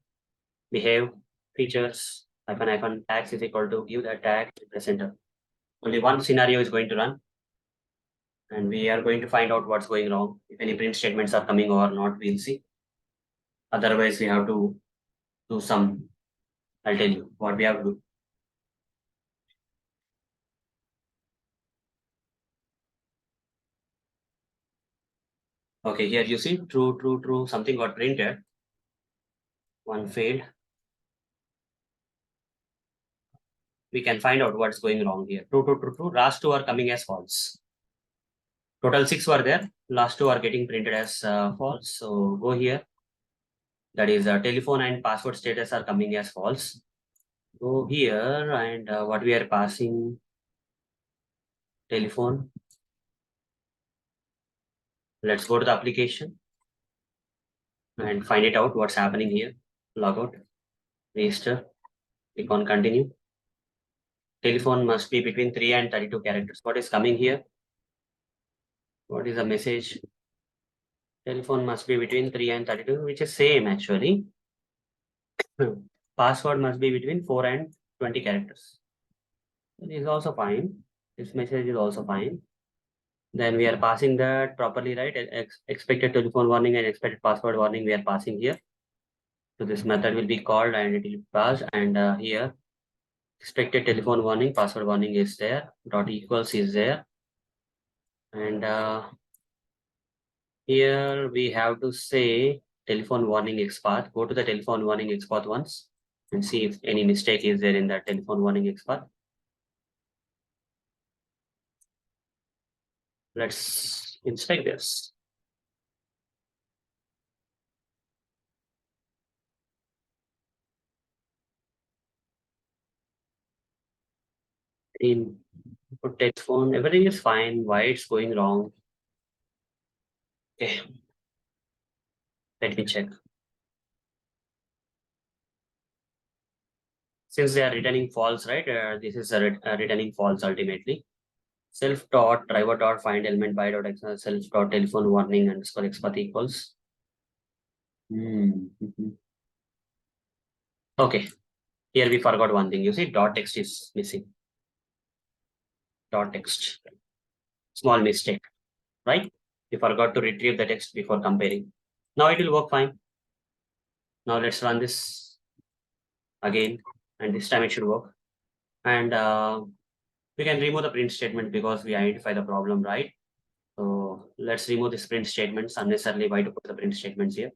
Behave features hyphen tags is equal to give that tag press enter. Only one scenario is going to run, and we are going to find out what's going wrong. If any print statements are coming or not, we'll see. Otherwise, we have to do some. I'll tell you what we have to do. Okay, here you see true, true, true. Something got printed. One failed. We can find out what's going wrong here. True, true, true, true. Last two are coming as false. Total 6 were there. Last two are getting printed as false. So go here. That is telephone and password status are coming as false. Go here and what we are passing telephone. Let's go to the application and find it out what's happening here. Log out, register, click on continue. Telephone must be between 3 and 32 characters. What is coming here? What is the message? Telephone must be between 3 and 32, which is same actually. Password must be between 4 and 20 characters. This is also fine. This message is also fine. Then we are passing that properly, right? Expected telephone warning and expected password warning we are passing here. So this method will be called and it will be passed. And here expected telephone warning, password warning is there. Dot equals is there. And here we have to say telephone warning XPath. Go to the telephone warning XPath once and see if any mistake is there in that telephone warning XPath. Let's inspect this. In telephone, everything is fine. Why it's going wrong? Okay, let me check. Since they are returning false, right? This is a returning false ultimately. Self dot driver dot find element by dot self dot telephone warning underscore XPath equals. Okay, here we forgot one thing. You see, dot text is missing. Dot text, small mistake, right? We forgot to retrieve the text before comparing. Now it will work fine. Now let's run this again, and this time it should work. And we can remove the print statement because we identify the problem, right? So let's remove this print statements unnecessarily. Why to put the print statements here?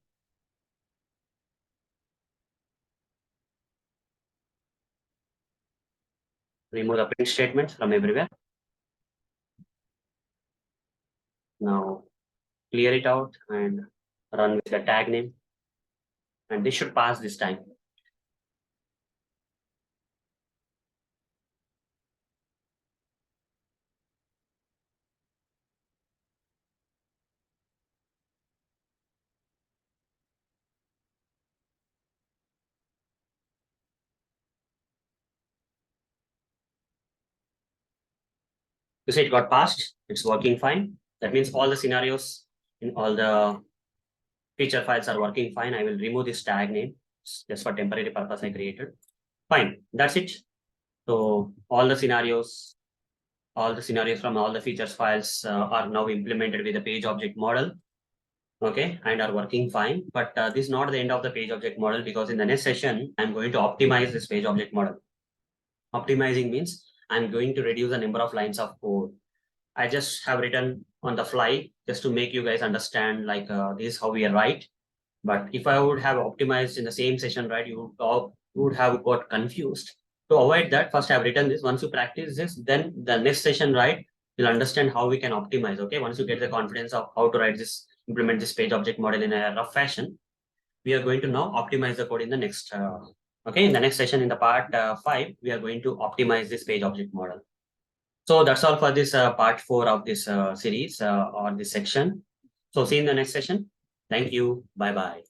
Remove the print statements from everywhere. Now clear it out and run with the tag name. And this should pass this time. You see it got passed. It's working fine. That means all the scenarios in all the feature files are working fine. I will remove this tag name just for temporary purpose I created. Fine, that's it. So all the scenarios from all the features files are now implemented with the page object model. Okay, and are working fine. But this is not the end of the page object model because in the next session, I'm going to optimize this page object model. Optimizing means I'm going to reduce the number of lines of code. I just have written on the fly just to make you guys understand like this is how we write. But if I would have optimized in the same session, right, you would have got confused. To avoid that, first I've written this. Once you practice this, then the next session, right, you'll understand how we can optimize. Okay, once you get the confidence of how to write this, implement this page object model in a rough fashion, we are going to now optimize the code in the next. Okay, in the next session, in the part 5, we are going to optimize this page object model. So that's all for this part 4 of this series or this section. So see you in the next session. Thank you. Bye-bye.